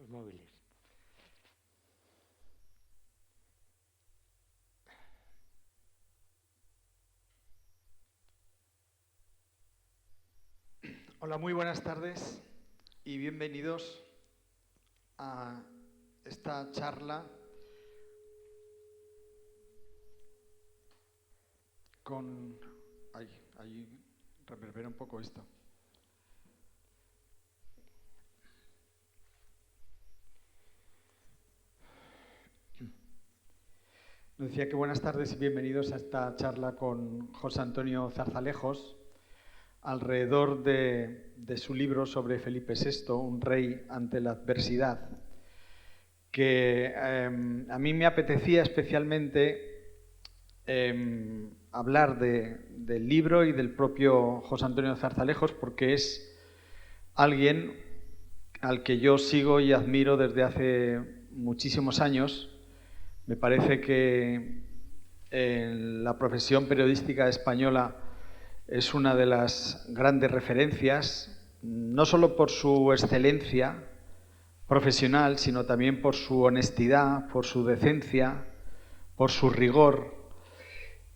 los móviles. Hola, muy buenas tardes y bienvenidos a esta charla con... Ahí reverbera un poco esto. Decía que buenas tardes y bienvenidos a esta charla con José Antonio Zarzalejos alrededor de su libro sobre Felipe VI, un rey ante la adversidad, que a mí me apetecía especialmente hablar del libro y del propio José Antonio Zarzalejos, porque es alguien al que yo sigo y admiro desde hace muchísimos años. Me parece que la profesión periodística española es una de las grandes referencias, no solo por su excelencia profesional, sino también por su honestidad, por su decencia, por su rigor.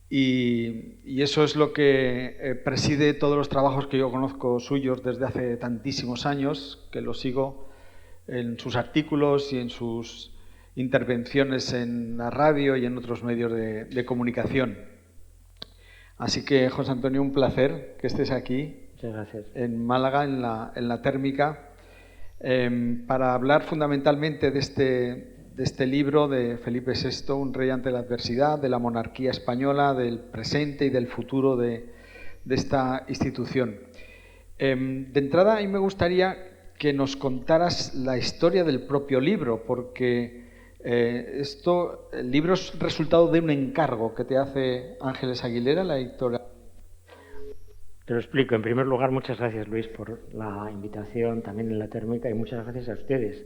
Y eso es lo que preside todos los trabajos que yo conozco suyos desde hace tantísimos años, que los sigo en sus artículos y en sus intervenciones en la radio y en otros medios de comunicación. Así que, José Antonio, un placer que estés aquí. Muchas gracias. En Málaga, en la Térmica, para hablar fundamentalmente de este libro de Felipe VI, Un rey ante la adversidad, de la monarquía española, del presente y del futuro de esta institución. De entrada, a mí me gustaría que nos contaras la historia del propio libro, porque el libro es resultado de un encargo que te hace Ángeles Aguilera, la editora. Te lo explico. En primer lugar, muchas gracias, Luis, por la invitación también en la Térmica, y muchas gracias a ustedes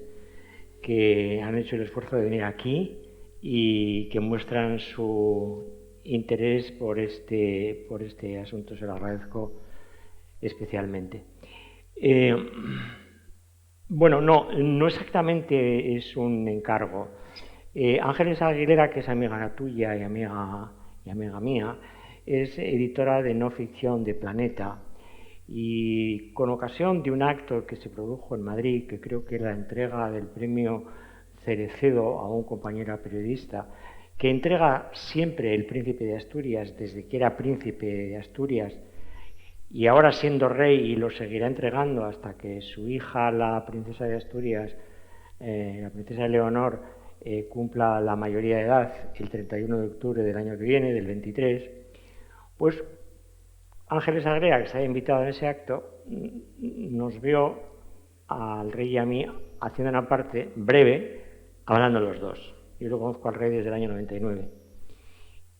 que han hecho el esfuerzo de venir aquí y que muestran su interés por este asunto. Se lo agradezco especialmente. Bueno, no exactamente es un encargo. Ángeles Aguilera, que es amiga tuya y amiga mía, es editora de no ficción de Planeta, y con ocasión de un acto que se produjo en Madrid, que creo que era la entrega del premio Cerecedo a un compañero periodista, que entrega siempre el Príncipe de Asturias desde que era Príncipe de Asturias, y ahora siendo rey, y lo seguirá entregando hasta que su hija, la princesa de Asturias, la princesa Leonor, cumpla la mayoría de edad el 31 de octubre del año que viene, del 23, pues Ángeles Aguilera, que se había invitado en ese acto, nos vio al rey y a mí haciendo una parte breve, hablando los dos. Yo lo conozco al rey desde el año 99.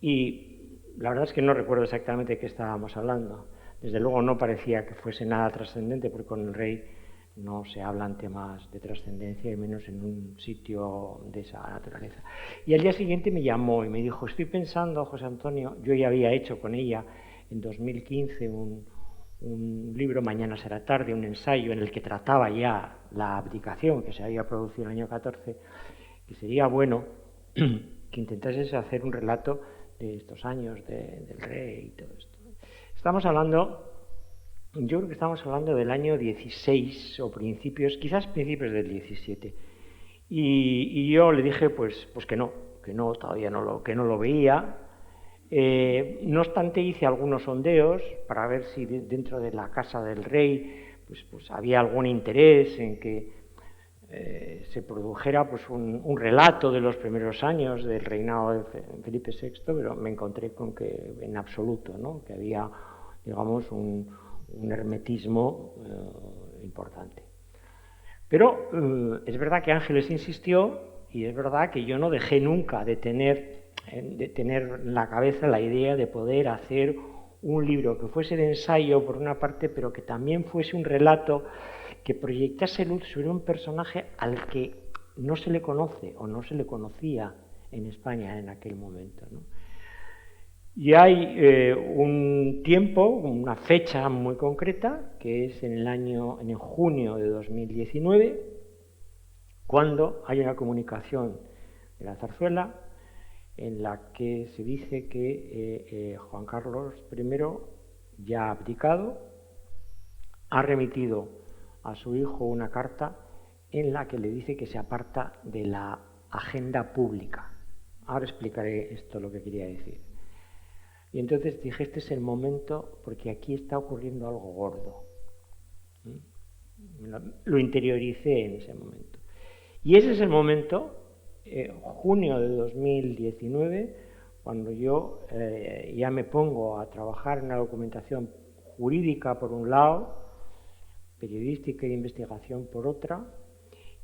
Y la verdad es que no recuerdo exactamente de qué estábamos hablando. Desde luego no parecía que fuese nada trascendente, porque con el rey no se hablan temas de trascendencia, y menos en un sitio de esa naturaleza. Y al día siguiente me llamó y me dijo: estoy pensando, José Antonio, yo ya había hecho con ella en 2015 un libro, Mañana será tarde, un ensayo en el que trataba ya la abdicación que se había producido en el año 14, que sería bueno que intentases hacer un relato de estos años del rey y todo esto. Yo creo que estamos hablando del año 16 o quizás principios del 17. Y yo le dije pues que no, todavía que no lo veía. No obstante, hice algunos sondeos para ver si dentro de la casa del rey pues había algún interés en que se produjera pues un relato de los primeros años del reinado de Felipe VI, pero me encontré con que en absoluto, ¿no? Que había, digamos, un hermetismo importante. Pero es verdad que Ángeles insistió, y es verdad que yo no dejé nunca de tener en la cabeza la idea de poder hacer un libro que fuese de ensayo por una parte, pero que también fuese un relato que proyectase luz sobre un personaje al que no se le conoce o no se le conocía en España en aquel momento, ¿no? Y hay un tiempo, una fecha muy concreta, que es en junio de 2019, cuando hay una comunicación de la zarzuela en la que se dice que Juan Carlos I ya ha abdicado, ha remitido a su hijo una carta en la que le dice que se aparta de la agenda pública. Ahora explicaré esto lo que quería decir. Y entonces dije, este es el momento, porque aquí está ocurriendo algo gordo. Lo interioricé en ese momento. Y ese es el momento, junio de 2019, cuando yo ya me pongo a trabajar en la documentación jurídica por un lado, periodística y de investigación por otra,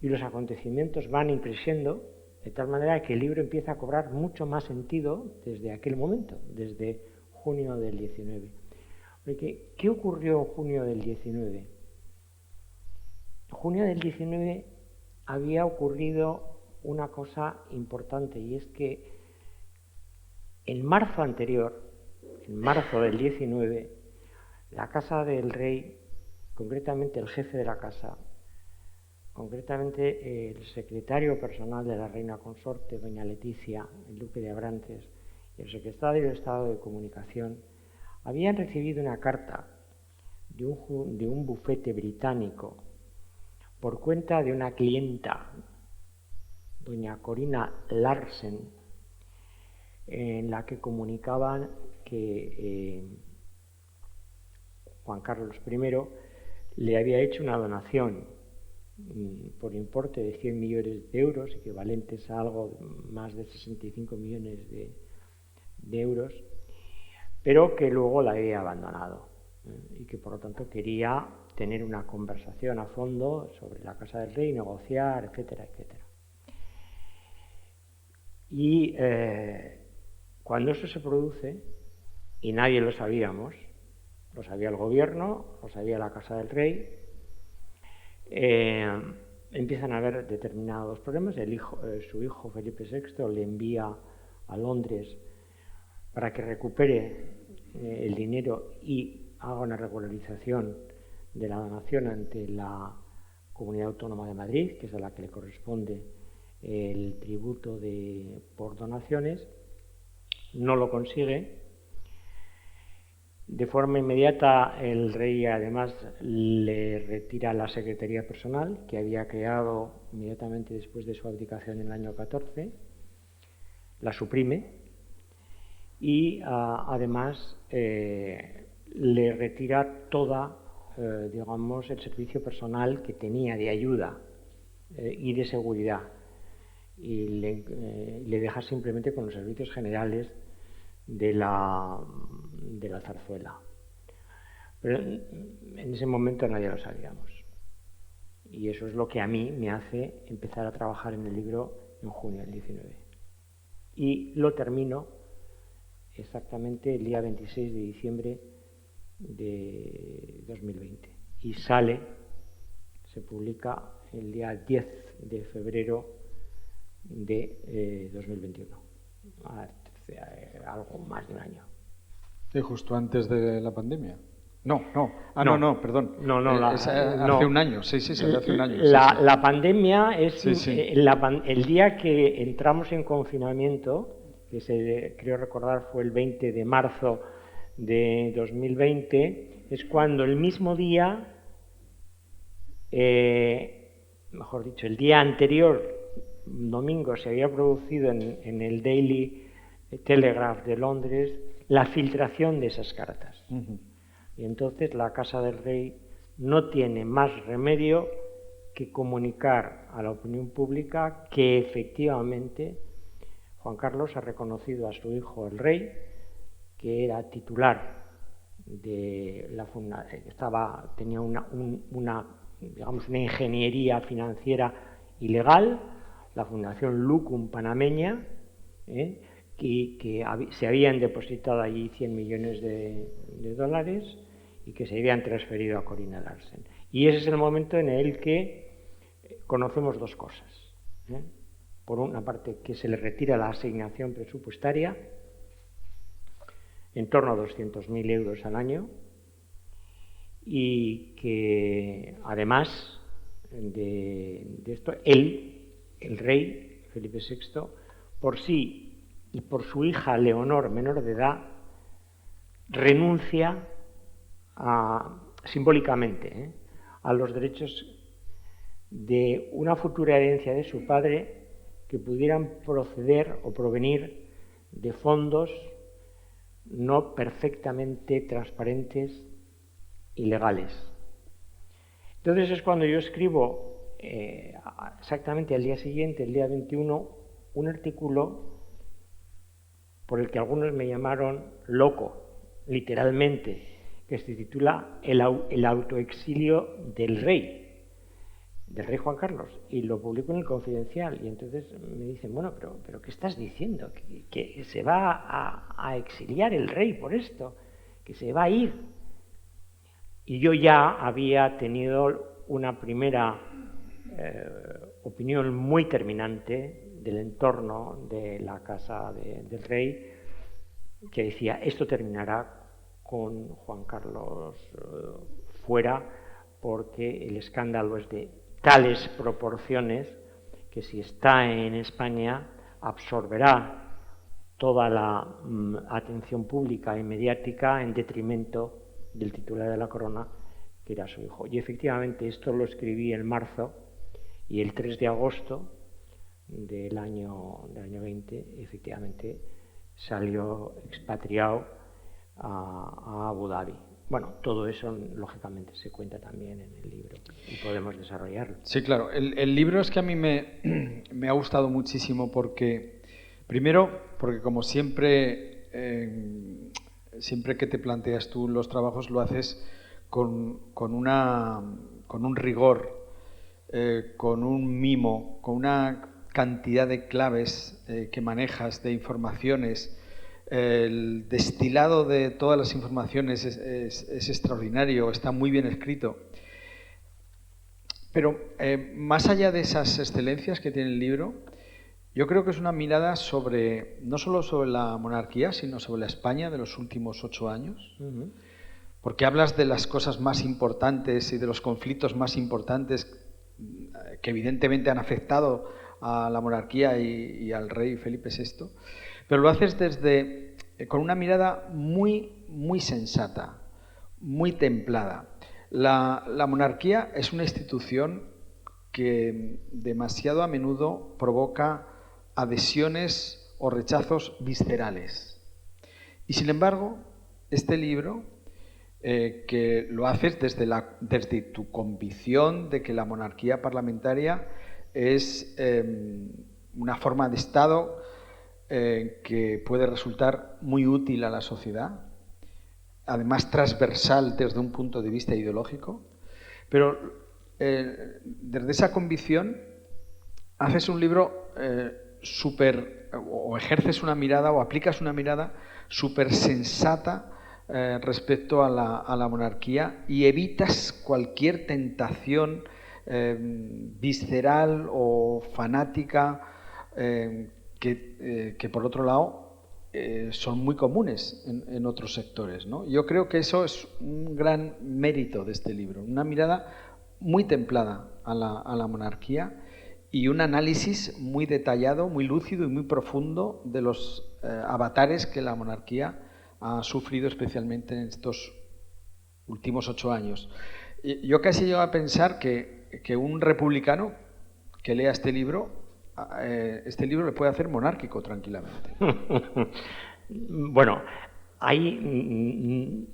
y los acontecimientos van increciendo, de tal manera que el libro empieza a cobrar mucho más sentido desde aquel momento, desde junio del 19. Porque, ¿qué ocurrió en junio del 19? En junio del 19 había ocurrido una cosa importante, y es que en marzo anterior, en marzo del 19, la Casa del Rey, concretamente el jefe de la casa, concretamente el secretario personal de la reina consorte, doña Leticia, el duque de Abrantes, y el secretario de Estado de Comunicación, habían recibido una carta de un bufete británico por cuenta de una clienta, doña Corina Larsen, en la que comunicaban que Juan Carlos I le había hecho una donación por importe de 100 millones de euros, equivalentes a algo más de 65 millones de euros, pero que luego la había abandonado y que por lo tanto quería tener una conversación a fondo sobre la Casa del Rey, negociar, etcétera, etcétera. Y cuando eso se produce, y nadie lo sabíamos, lo sabía el gobierno, lo sabía la Casa del Rey, empiezan a haber determinados problemas. Su hijo Felipe VI le envía a Londres para que recupere el dinero y haga una regularización de la donación ante la Comunidad Autónoma de Madrid, que es a la que le corresponde el tributo por donaciones. No lo consigue. De forma inmediata el rey además le retira la secretaría personal que había creado inmediatamente después de su abdicación en el año 14, la suprime y además le retira toda, digamos, el servicio personal que tenía de ayuda y de seguridad y le deja simplemente con los servicios generales de la zarzuela. Pero en ese momento nadie lo sabíamos. Y eso es lo que a mí me hace empezar a trabajar en el libro en junio del 19. Y lo termino exactamente el día 26 de diciembre de 2020. Y se publica el día 10 de febrero de 2021. Algo más de un año. ¿Y justo antes de la pandemia? No, perdón. Hace un año, sí, hace un año. La pandemia es el día que entramos en confinamiento, que creo recordar fue el 20 de marzo de 2020, es cuando el mismo día, mejor dicho, el día anterior, domingo, se había producido en el Daily Telegraph de Londres la filtración de esas cartas. Y entonces la Casa del Rey no tiene más remedio que comunicar a la opinión pública que efectivamente Juan Carlos ha reconocido a su hijo el rey, que era titular de la fundación, tenía una ingeniería financiera ilegal, la Fundación Lucum panameña, que se habían depositado allí 100 millones de dólares y que se habían transferido a Corina Larsen. Y ese es el momento en el que conocemos dos cosas. Por una parte, que se le retira la asignación presupuestaria en torno a 200.000 euros al año y que además de esto, él el rey Felipe VI, por sí y por su hija Leonor, menor de edad, renuncia simbólicamente a los derechos de una futura herencia de su padre que pudieran proceder o provenir de fondos no perfectamente transparentes y legales. Entonces es cuando yo escribo exactamente al día siguiente, el día 21, un artículo por el que algunos me llamaron loco, literalmente, que se titula El autoexilio del rey Juan Carlos, y lo publico en El Confidencial. Y entonces me dicen, bueno, pero ¿qué estás diciendo? ¿Que se va a exiliar el rey por esto? ¿Que se va a ir? Y yo ya había tenido una primera opinión muy terminante del entorno de la casa del rey, que decía, esto terminará con Juan Carlos fuera, porque el escándalo es de tales proporciones que si está en España absorberá toda la atención pública y mediática en detrimento del titular de la corona, que era su hijo. Y efectivamente esto lo escribí en marzo, y el 3 de agosto del año 20 efectivamente salió expatriado a Abu Dhabi. Bueno, todo eso lógicamente se cuenta también en el libro y podemos desarrollarlo. Sí, claro. El libro es que a mí me ha gustado muchísimo porque, primero, porque como siempre, siempre que te planteas tú los trabajos lo haces con un rigor, con un mimo, con una cantidad de claves que manejas, de informaciones. El destilado de todas las informaciones es extraordinario, está muy bien escrito. Pero más allá de esas excelencias que tiene el libro, yo creo que es una mirada no solo sobre la monarquía, sino sobre la España de los últimos 8 años. Porque hablas de las cosas más importantes y de los conflictos más importantes que evidentemente han afectado a la monarquía y al rey Felipe VI. Pero lo haces con una mirada muy, muy sensata, muy templada. La monarquía es una institución que demasiado a menudo provoca adhesiones o rechazos viscerales. Y sin embargo, este libro, que lo haces desde tu convicción de que la monarquía parlamentaria es una forma de Estado que puede resultar muy útil a la sociedad, además transversal desde un punto de vista ideológico, pero desde esa convicción haces un libro o ejerces una mirada o aplicas una mirada súper sensata respecto a la monarquía y evitas cualquier tentación visceral o fanática que por otro lado son muy comunes en otros sectores, ¿no? Yo creo que eso es un gran mérito de este libro, una mirada muy templada a la monarquía y un análisis muy detallado, muy lúcido y muy profundo de los avatares que la monarquía ha sufrido especialmente en estos últimos 8 años. Yo casi llego a pensar que un republicano que lea este libro le puede hacer monárquico tranquilamente. Bueno, ahí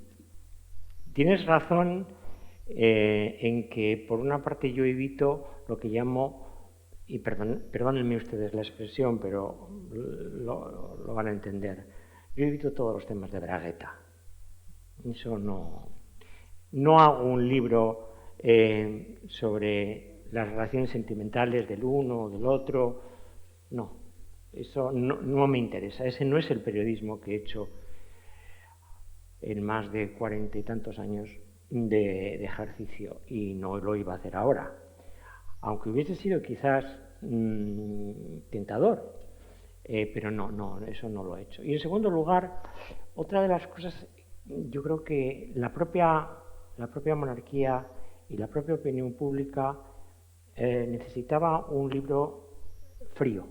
tienes razón en que por una parte yo evito lo que llamo, y perdónenme ustedes la expresión, pero lo van a entender, yo evito todos los temas de bragueta. Eso no hago un libro sobre las relaciones sentimentales del uno o del otro, no, eso no me interesa, ese no es el periodismo que he hecho en más de 40 y tantos años de ejercicio, y no lo iba a hacer ahora, aunque hubiese sido quizás tentador, pero no, eso no lo he hecho. Y en segundo lugar, otra de las cosas, yo creo que la propia monarquía y la propia opinión pública necesitaba un libro frío,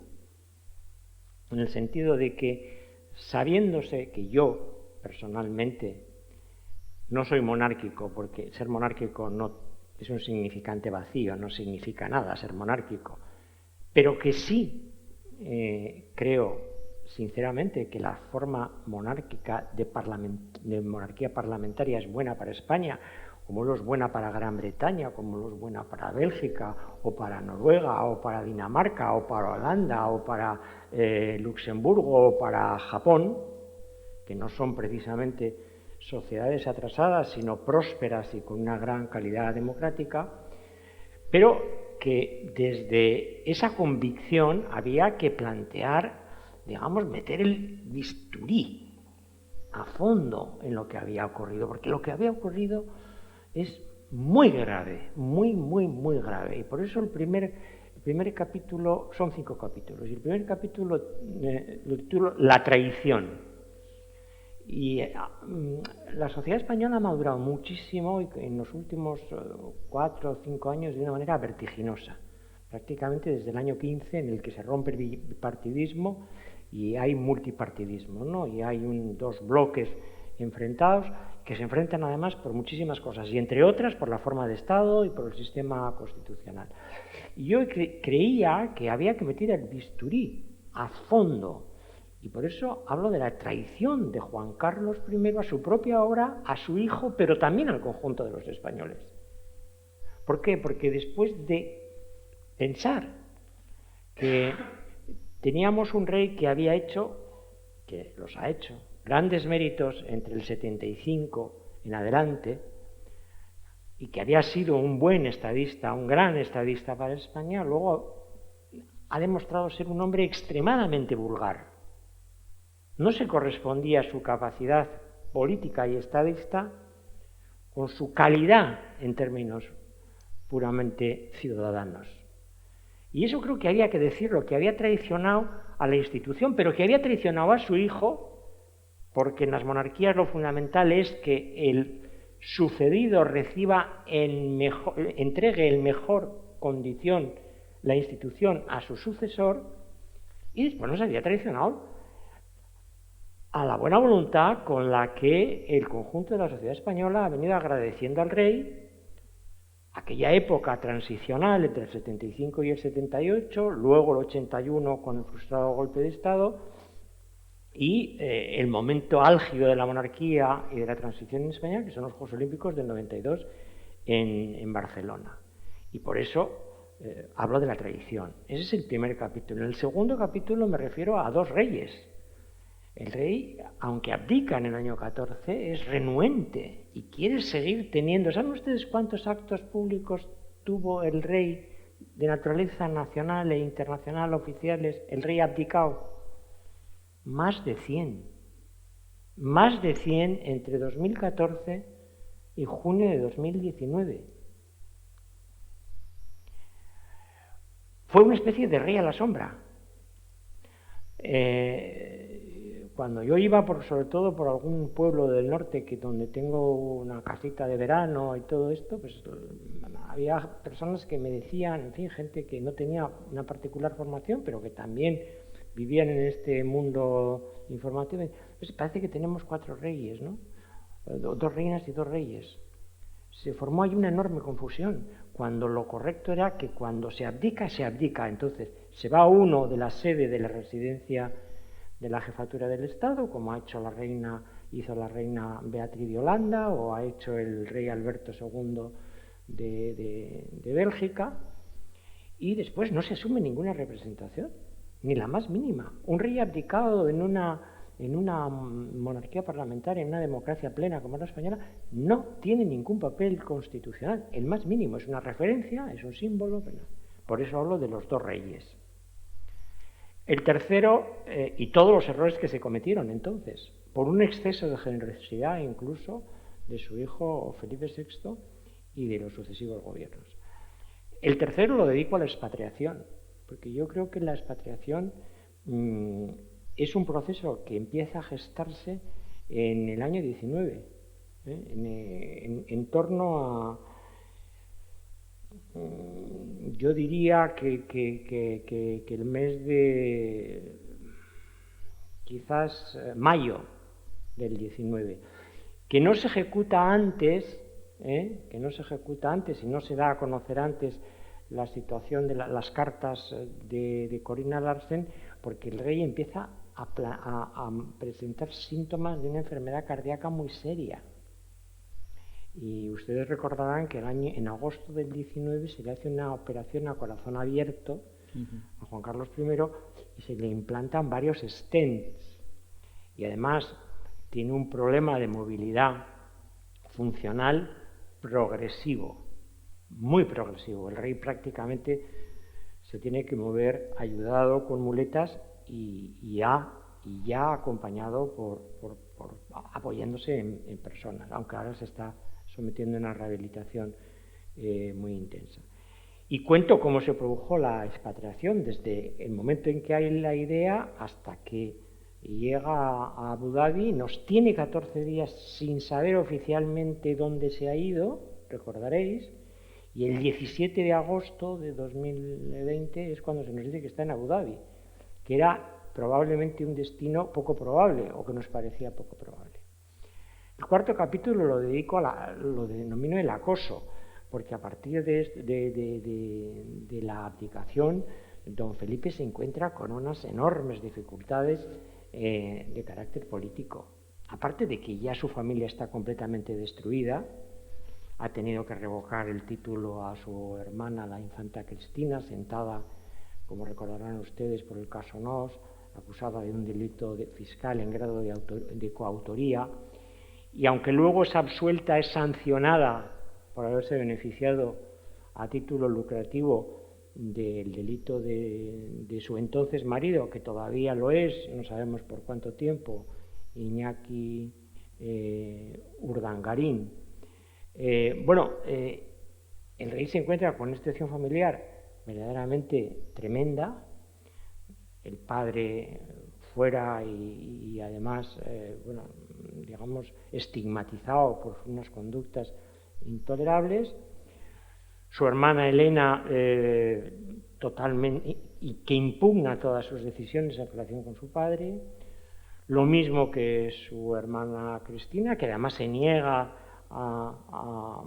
en el sentido de que, sabiéndose que yo, personalmente, no soy monárquico, porque ser monárquico no es un significante vacío, no significa nada ser monárquico, pero que sí creo sinceramente que la forma monárquica de monarquía parlamentaria es buena para España, como lo es buena para Gran Bretaña, como lo es buena para Bélgica, o para Noruega, o para Dinamarca, o para Holanda, o para Luxemburgo, o para Japón, que no son precisamente sociedades atrasadas, sino prósperas y con una gran calidad democrática, pero que desde esa convicción había que plantear, digamos, meter el bisturí a fondo en lo que había ocurrido, porque lo que había ocurrido es muy grave, muy grave, y por eso el primer capítulo, son 5 capítulos, y el primer capítulo lo titulo La traición. Y la sociedad española ha madurado muchísimo en los últimos 4 o 5 años de una manera vertiginosa, prácticamente desde el año 15, en el que se rompe el bipartidismo y hay multipartidismo, ¿no? Y hay dos bloques enfrentados que se enfrentan además por muchísimas cosas, y entre otras por la forma de Estado y por el sistema constitucional. Y yo creía que había que meter el bisturí a fondo. Y por eso hablo de la traición de Juan Carlos I a su propia obra, a su hijo, pero también al conjunto de los españoles. ¿Por qué? Porque después de pensar que teníamos un rey que había hecho, que los ha hecho, grandes méritos entre el 75 en adelante, y que había sido un buen estadista, un gran estadista para España, luego ha demostrado ser un hombre extremadamente vulgar. No se correspondía su capacidad política y estadista con su calidad en términos puramente ciudadanos. Y eso creo que había que decirlo, que había traicionado a la institución, pero que había traicionado a su hijo, porque en las monarquías lo fundamental es que el sucedido entregue en mejor condición la institución a su sucesor, y después nos había traicionado a la buena voluntad con la que el conjunto de la sociedad española ha venido agradeciendo al rey aquella época transicional entre el 75 y el 78, luego el 81 con el frustrado golpe de Estado y el momento álgido de la monarquía y de la transición en España, que son los Juegos Olímpicos del 92 en Barcelona. Y por eso hablo de la traición. Ese es el primer capítulo. En el segundo capítulo me refiero a 2 reyes. El rey, aunque abdica en el año 14, es renuente y quiere seguir teniendo. ¿Saben ustedes cuántos actos públicos tuvo el rey de naturaleza nacional e internacional oficiales, el rey abdicado? Más de 100. Más de 100 entre 2014 y junio de 2019. Fue una especie de rey a la sombra. Cuando yo iba, sobre todo por algún pueblo del norte donde tengo una casita de verano y todo esto, pues había personas que me decían, en fin, gente que no tenía una particular formación, pero que también vivían en este mundo informativo. Pues parece que tenemos 4 reyes, ¿no? 2 reinas y 2 reyes. Se formó ahí una enorme confusión, cuando lo correcto era que cuando se abdica, se abdica. Entonces, se va uno de la sede de la residencia de la jefatura del Estado, como hizo la reina Beatriz de Holanda, o ha hecho el rey Alberto II de Bélgica, y después no se asume ninguna representación, ni la más mínima. Un rey abdicado en una monarquía parlamentaria, en una democracia plena como la española, no tiene ningún papel constitucional, el más mínimo. Es una referencia, es un símbolo, pero por eso hablo de los 2 reyes. El tercero, y todos los errores que se cometieron entonces, por un exceso de generosidad incluso de su hijo Felipe VI y de los sucesivos gobiernos. El tercero lo dedico a la expatriación, porque yo creo que la expatriación es un proceso que empieza a gestarse en el año 19, en torno Yo diría que el mes de quizás mayo del 19, que no se ejecuta antes, y no se da a conocer antes la situación de las cartas de Corina Larsen, porque el rey empieza a presentar síntomas de una enfermedad cardíaca muy seria. Y ustedes recordarán que en agosto del 19 se le hace una operación a corazón abierto a Juan Carlos I y se le implantan varios stents. Y además tiene un problema de movilidad funcional progresivo, muy progresivo. El rey prácticamente se tiene que mover ayudado con muletas y ya acompañado apoyándose en personas, aunque ahora se está sometiendo a una rehabilitación muy intensa. Y cuento cómo se produjo la expatriación, desde el momento en que hay la idea hasta que llega a Abu Dhabi, nos tiene 14 días sin saber oficialmente dónde se ha ido, recordaréis, y el 17 de agosto de 2020 es cuando se nos dice que está en Abu Dhabi, que era probablemente un destino poco probable, o que nos parecía poco probable. El cuarto capítulo lo dedico lo denomino el acoso, porque a partir de la abdicación, don Felipe se encuentra con unas enormes dificultades de carácter político. Aparte de que ya su familia está completamente destruida, ha tenido que revocar el título a su hermana, la infanta Cristina, sentada, como recordarán ustedes, por el caso Nos, acusada de un delito fiscal en grado de coautoría, y aunque luego es absuelta, es sancionada por haberse beneficiado a título lucrativo del delito de su entonces marido, que todavía lo es, no sabemos por cuánto tiempo, Iñaki Urdangarín. El rey se encuentra con una situación familiar verdaderamente tremenda, el padre fuera y además, estigmatizado por unas conductas intolerables, su hermana Elena totalmente, y que impugna todas sus decisiones en relación con su padre, lo mismo que su hermana Cristina, que además se niega a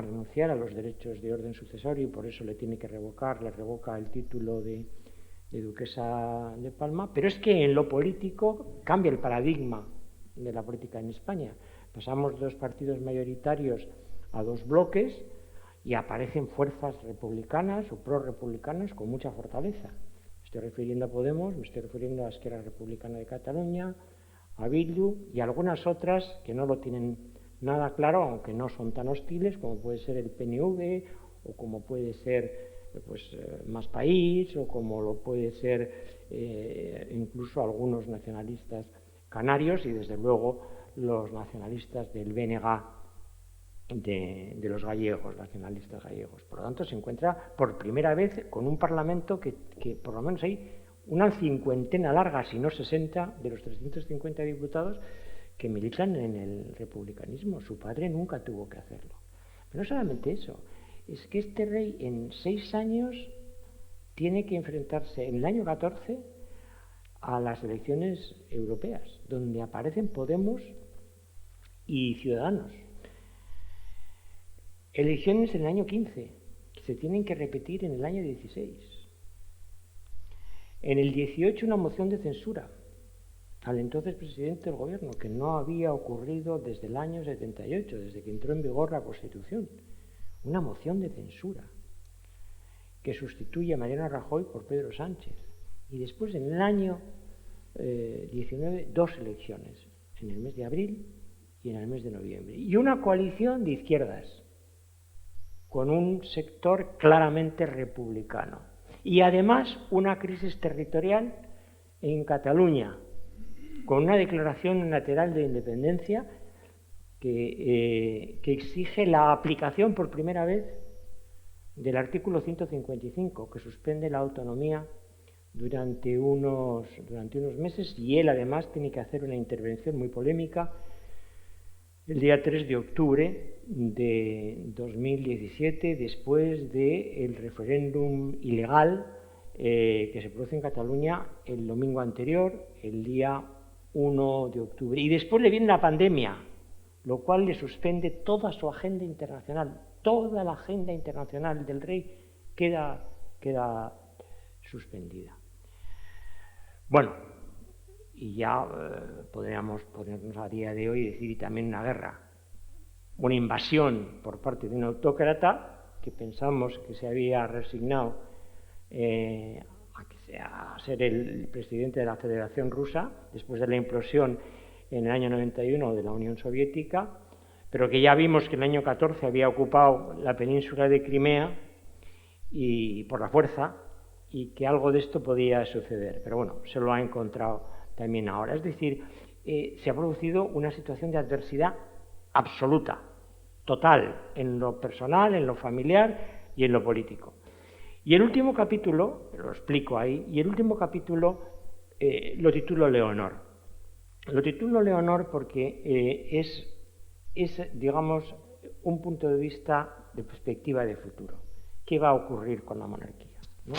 renunciar a los derechos de orden sucesorio y por eso le revoca el título de duquesa de Palma. Pero es que en lo político cambia el paradigma de la política en España. Pasamos de 2 partidos mayoritarios a 2 bloques y aparecen fuerzas republicanas o prorrepublicanas con mucha fortaleza. Me estoy refiriendo a Podemos, me estoy refiriendo a Esquerra Republicana de Cataluña, a Bildu y algunas otras que no lo tienen nada claro, aunque no son tan hostiles, como puede ser el PNV o como puede ser Más País, o como lo puede ser incluso algunos nacionalistas canarios y desde luego los nacionalistas del BNG de los gallegos, nacionalistas gallegos. Por lo tanto, se encuentra por primera vez con un parlamento que por lo menos hay una cincuentena larga, si no 60, de los 350 diputados que militan en el republicanismo. Su padre nunca tuvo que hacerlo. Pero no solamente eso, es que este rey en 6 años tiene que enfrentarse en el año 14 a las elecciones europeas, donde aparecen Podemos y Ciudadanos. Elecciones en el año 15, que se tienen que repetir en el año 16. En el 18 una moción de censura al entonces presidente del gobierno, que no había ocurrido desde el año 78, desde que entró en vigor la Constitución. Una moción de censura que sustituye a Mariano Rajoy por Pedro Sánchez. Y después, en el año 19, 2 elecciones, en el mes de abril y en el mes de noviembre. Y una coalición de izquierdas, con un sector claramente republicano. Y además una crisis territorial en Cataluña, con una declaración unilateral de independencia que exige la aplicación por primera vez del artículo 155, que suspende la autonomía durante unos meses, y él además tiene que hacer una intervención muy polémica el día 3 de octubre de 2017, después del referéndum ilegal que se produce en Cataluña el domingo anterior, el día 1 de octubre. Y después le viene la pandemia, lo cual le suspende toda su agenda internacional. Toda la agenda internacional del rey queda suspendida. Bueno, y ya podríamos ponernos a día de hoy y decir, y también una guerra, una invasión por parte de un autócrata que pensamos que se había resignado a ser el presidente de la Federación Rusa después de la implosión en el año 91 de la Unión Soviética, pero que ya vimos que en el año 14 había ocupado la península de Crimea y por la fuerza, y que algo de esto podía suceder, pero bueno, se lo ha encontrado también ahora. Es decir, se ha producido una situación de adversidad absoluta, total, en lo personal, en lo familiar y en lo político. Y el último capítulo, lo explico ahí, y el último capítulo lo titulo Leonor. Lo titulo Leonor porque es, digamos, un punto de vista de perspectiva de futuro. ¿Qué va a ocurrir con la monarquía, ¿no?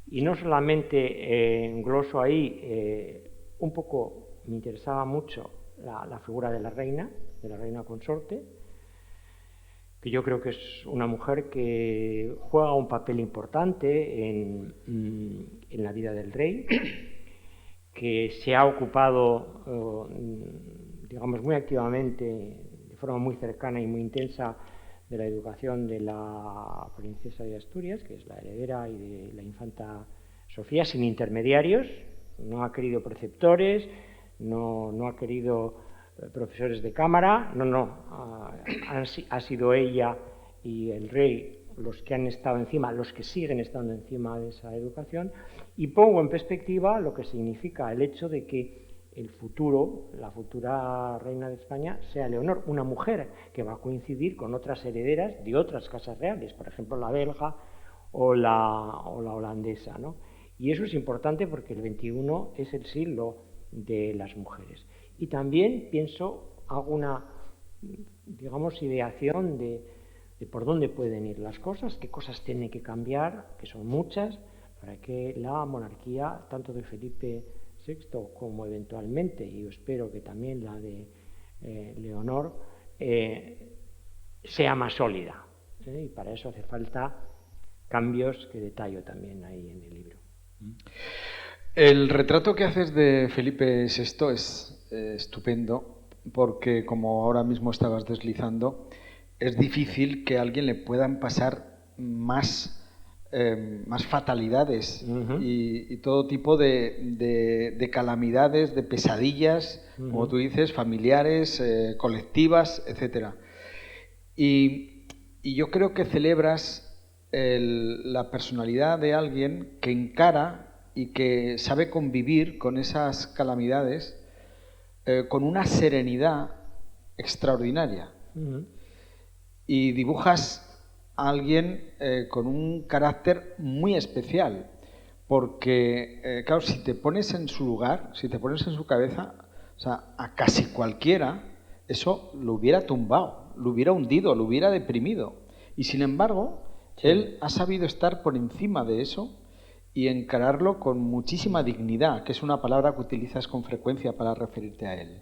Y no solamente engloso ahí, un poco me interesaba mucho la figura de la reina consorte, que yo creo que es una mujer que juega un papel importante en la vida del rey, que se ha ocupado, digamos, muy activamente, de forma muy cercana y muy intensa, de la educación de la princesa de Asturias, que es la heredera, y de la infanta Sofía, sin intermediarios. No ha querido preceptores, no ha querido profesores de cámara, ha sido ella y el rey los que han estado encima, los que siguen estando encima de esa educación, y pongo en perspectiva lo que significa el hecho de que la futura reina de España sea Leonor, una mujer que va a coincidir con otras herederas de otras casas reales, por ejemplo la belga o la holandesa, ¿no? Y eso es importante porque el 21 es el siglo de las mujeres. Y también hago una, digamos, ideación de por dónde pueden ir las cosas, qué cosas tienen que cambiar, que son muchas, para que la monarquía, tanto de Felipe VI como eventualmente, y yo espero que también la de Leonor, sea más sólida. Y para eso hace falta cambios que detallo también ahí en el libro. El retrato que haces de Felipe VI es estupendo porque, como ahora mismo estabas deslizando, es difícil que a alguien le puedan pasar más fatalidades y todo tipo de calamidades, de pesadillas, como tú dices, familiares, colectivas, etc. Y yo creo que celebras la personalidad de alguien que encara y que sabe convivir con esas calamidades con una serenidad extraordinaria. Y dibujas a alguien con un carácter muy especial, porque, claro, si te pones en su lugar, si te pones en su cabeza, o sea, a casi cualquiera eso lo hubiera tumbado, lo hubiera hundido, lo hubiera deprimido. Y sin embargo, sí, él ha sabido estar por encima de eso y encararlo con muchísima dignidad, que es una palabra que utilizas con frecuencia para referirte a él.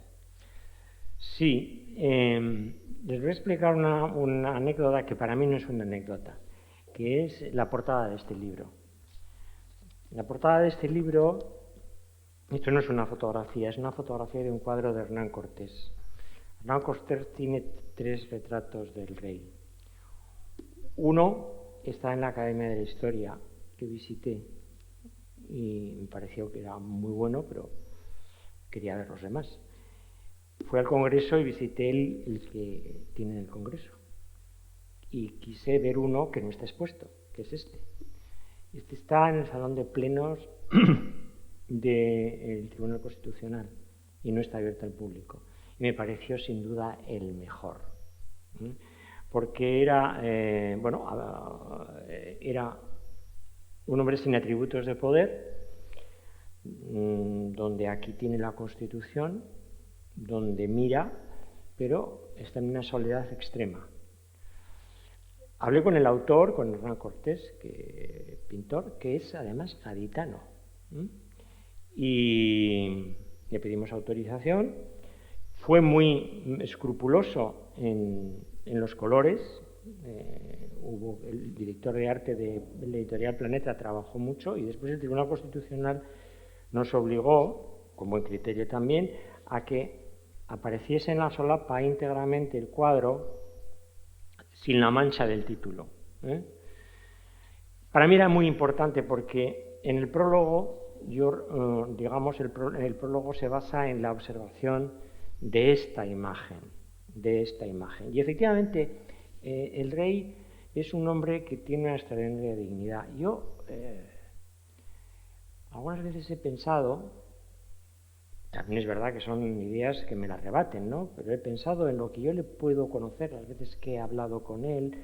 Sí, les voy a explicar una anécdota que para mí no es una anécdota, que es la portada de este libro. La portada de este libro, esto no es una fotografía, es una fotografía de un cuadro de Hernán Cortés. Hernán Cortés tiene 3 retratos del rey. Uno está en la Academia de la Historia, que visité, y me pareció que era muy bueno, pero quería ver los demás. Fui al Congreso y visité el que tiene en el Congreso. Y quise ver uno que no está expuesto, que es este. Este está en el Salón de Plenos del Tribunal Constitucional y no está abierto al público. Y me pareció sin duda el mejor. Porque era un hombre sin atributos de poder, donde aquí tiene la Constitución, donde mira pero está en una soledad extrema. Hablé con el autor, con Hernán Cortés, pintor, que es además gaditano. Y le pedimos autorización. Fue muy escrupuloso en los colores. El director de arte de la editorial Planeta trabajó mucho y después el Tribunal Constitucional nos obligó, con buen criterio también, a que apareciese en la solapa íntegramente el cuadro sin la mancha del título. Para mí era muy importante porque en el prólogo, digamos, el prólogo se basa en la observación de esta imagen. Y efectivamente, el rey es un hombre que tiene una extraordinaria dignidad. Yo algunas veces he pensado, también es verdad que son ideas que me las rebaten, ¿no? Pero he pensado en lo que yo le puedo conocer, las veces que he hablado con él,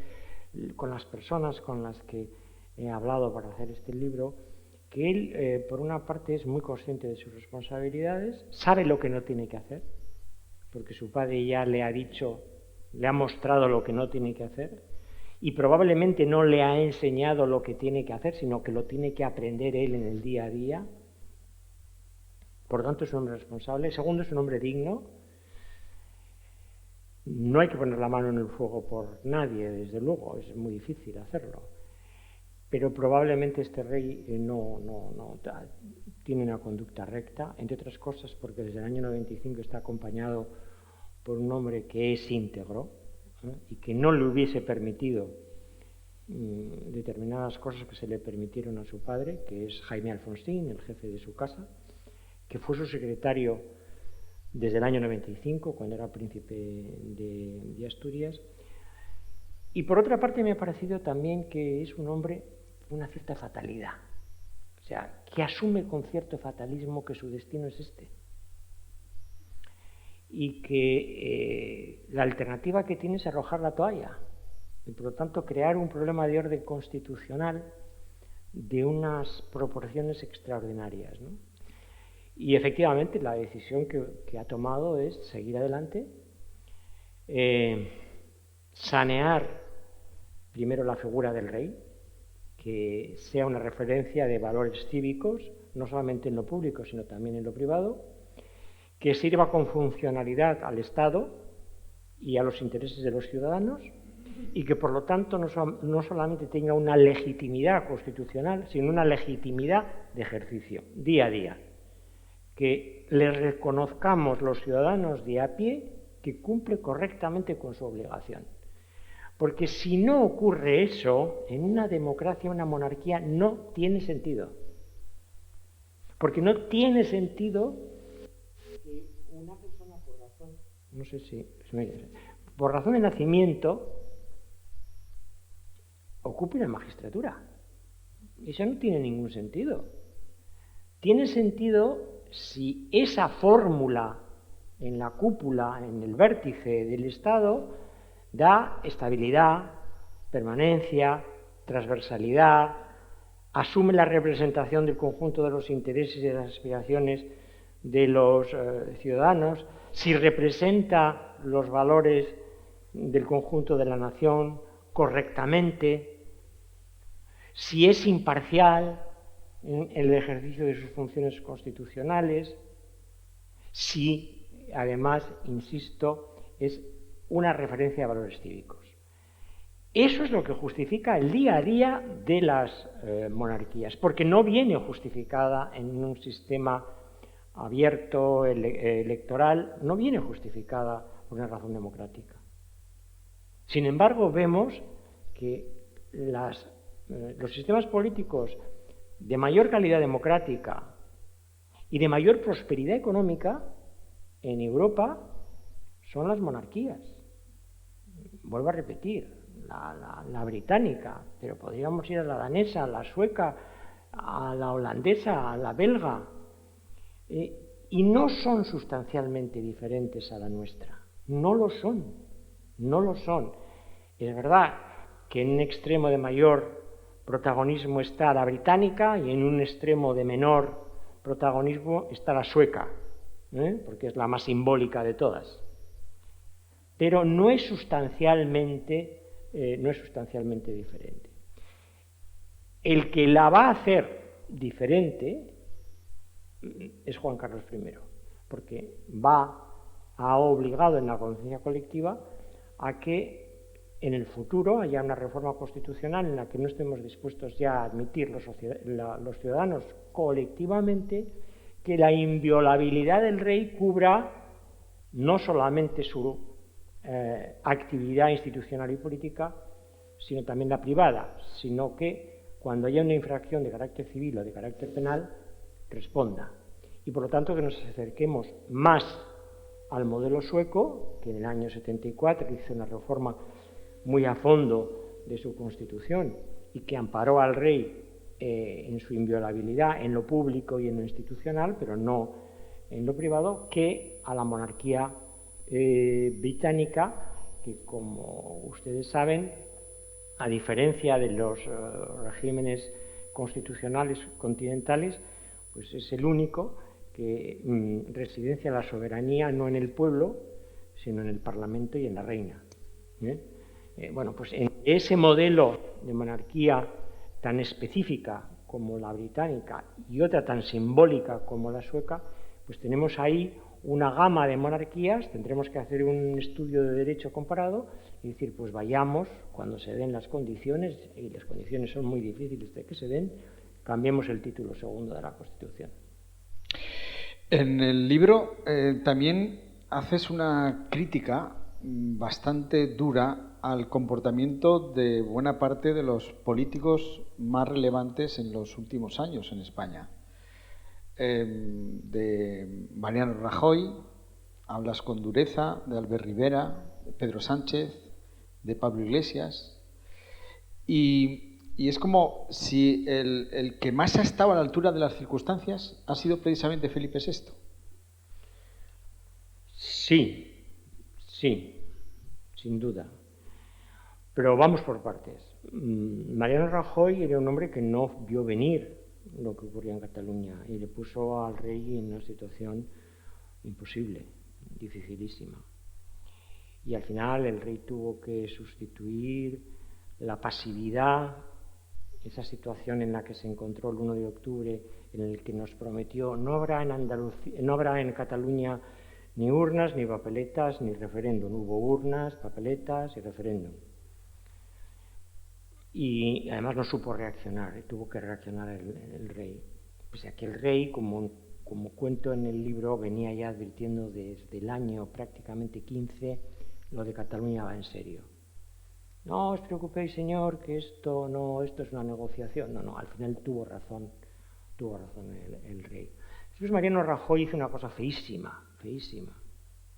con las personas con las que he hablado para hacer este libro, que él, por una parte, es muy consciente de sus responsabilidades, sabe lo que no tiene que hacer, porque su padre ya le ha dicho, le ha mostrado lo que no tiene que hacer, y probablemente no le ha enseñado lo que tiene que hacer, sino que lo tiene que aprender él en el día a día. Por tanto, es un hombre responsable. Segundo, es un hombre digno. No hay que poner la mano en el fuego por nadie, desde luego, es muy difícil hacerlo. Pero probablemente este rey no tiene una conducta recta, entre otras cosas porque desde el año 95 está acompañado por un hombre que es íntegro, y que no le hubiese permitido determinadas cosas que se le permitieron a su padre, que es Jaime Alfonsín, el jefe de su casa, que fue su secretario desde el año 95, cuando era príncipe de Asturias. Y por otra parte me ha parecido también que es un hombre con una cierta fatalidad, o sea, que asume con cierto fatalismo que su destino es este. Y que la alternativa que tiene es arrojar la toalla y por lo tanto crear un problema de orden constitucional de unas proporciones extraordinarias, ¿no? Y efectivamente la decisión que ha tomado es seguir adelante, sanear primero la figura del rey, que sea una referencia de valores cívicos, no solamente en lo público sino también en lo privado, que sirva con funcionalidad al Estado y a los intereses de los ciudadanos y que por lo tanto no solamente tenga una legitimidad constitucional, sino una legitimidad de ejercicio, día a día. Que le reconozcamos los ciudadanos de a pie que cumple correctamente con su obligación. Porque si no ocurre eso, en una democracia, una monarquía, no tiene sentido. Porque no tiene sentido que una persona por razón, no sé si por razón de nacimiento ocupe una magistratura. Eso no tiene ningún sentido. Tiene sentido si esa fórmula en la cúpula, en el vértice del Estado, da estabilidad, permanencia, transversalidad, asume la representación del conjunto de los intereses y de las aspiraciones de los ciudadanos, si representa los valores del conjunto de la nación correctamente, si es imparcial en el ejercicio de sus funciones constitucionales, si además, insisto, es una referencia a valores cívicos. Eso es lo que justifica el día a día de las monarquías, porque no viene justificada en un sistema abierto, electoral, no viene justificada por una razón democrática. Sin embargo, vemos que los sistemas políticos de mayor calidad democrática y de mayor prosperidad económica en Europa son las monarquías. Vuelvo a repetir, la británica, pero podríamos ir a la danesa, a la sueca, a la holandesa, a la belga, y no son sustancialmente diferentes a la nuestra, no lo son, no lo son. Es verdad que en un extremo de mayor protagonismo está la británica y en un extremo de menor protagonismo está la sueca, porque es la más simbólica de todas. pero no es sustancialmente diferente. El que la va a hacer diferente es Juan Carlos I, porque ha obligado en la conciencia colectiva a que en el futuro haya una reforma constitucional en la que no estemos dispuestos ya a admitir los ciudadanos colectivamente que la inviolabilidad del rey cubra no solamente su actividad institucional y política, sino también la privada, sino que cuando haya una infracción de carácter civil o de carácter penal, responda. Y por lo tanto que nos acerquemos más al modelo sueco, que en el año 74 hizo una reforma muy a fondo de su constitución y que amparó al rey en su inviolabilidad en lo público y en lo institucional, pero no en lo privado, que a la monarquía británica, que como ustedes saben, a diferencia de los regímenes constitucionales continentales, pues es el único que residencia la soberanía no en el pueblo, sino en el Parlamento y en la reina. Bueno, pues en ese modelo de monarquía tan específica como la británica y otra tan simbólica como la sueca, pues tenemos ahí una gama de monarquías. Tendremos que hacer un estudio de derecho comparado y decir, pues vayamos, cuando se den las condiciones, y las condiciones son muy difíciles de que se den, cambiemos el título segundo de la Constitución. En el libro también haces una crítica bastante dura al comportamiento de buena parte de los políticos más relevantes en los últimos años en España. De Mariano Rajoy, hablas con dureza, de Albert Rivera, de Pedro Sánchez, de Pablo Iglesias, y es como si el que más ha estado a la altura de las circunstancias ha sido precisamente Felipe VI. Sí, sin duda. Pero vamos por partes. Mariano Rajoy era un hombre que no vio venir lo que ocurría en Cataluña y le puso al rey en una situación imposible, dificilísima. Y al final el rey tuvo que sustituir la pasividad, esa situación en la que se encontró el 1 de octubre, en el que nos prometió no habrá en Cataluña ni urnas, ni papeletas, ni referéndum. Hubo urnas, papeletas y referéndum. Y además no supo reaccionar, tuvo que reaccionar el rey. Pese a que el rey, como cuento en el libro, venía ya advirtiendo desde el año prácticamente 15, lo de Cataluña va en serio. No os preocupéis, señor, que esto es una negociación. No, al final tuvo razón el rey. Después Mariano Rajoy hizo una cosa feísima,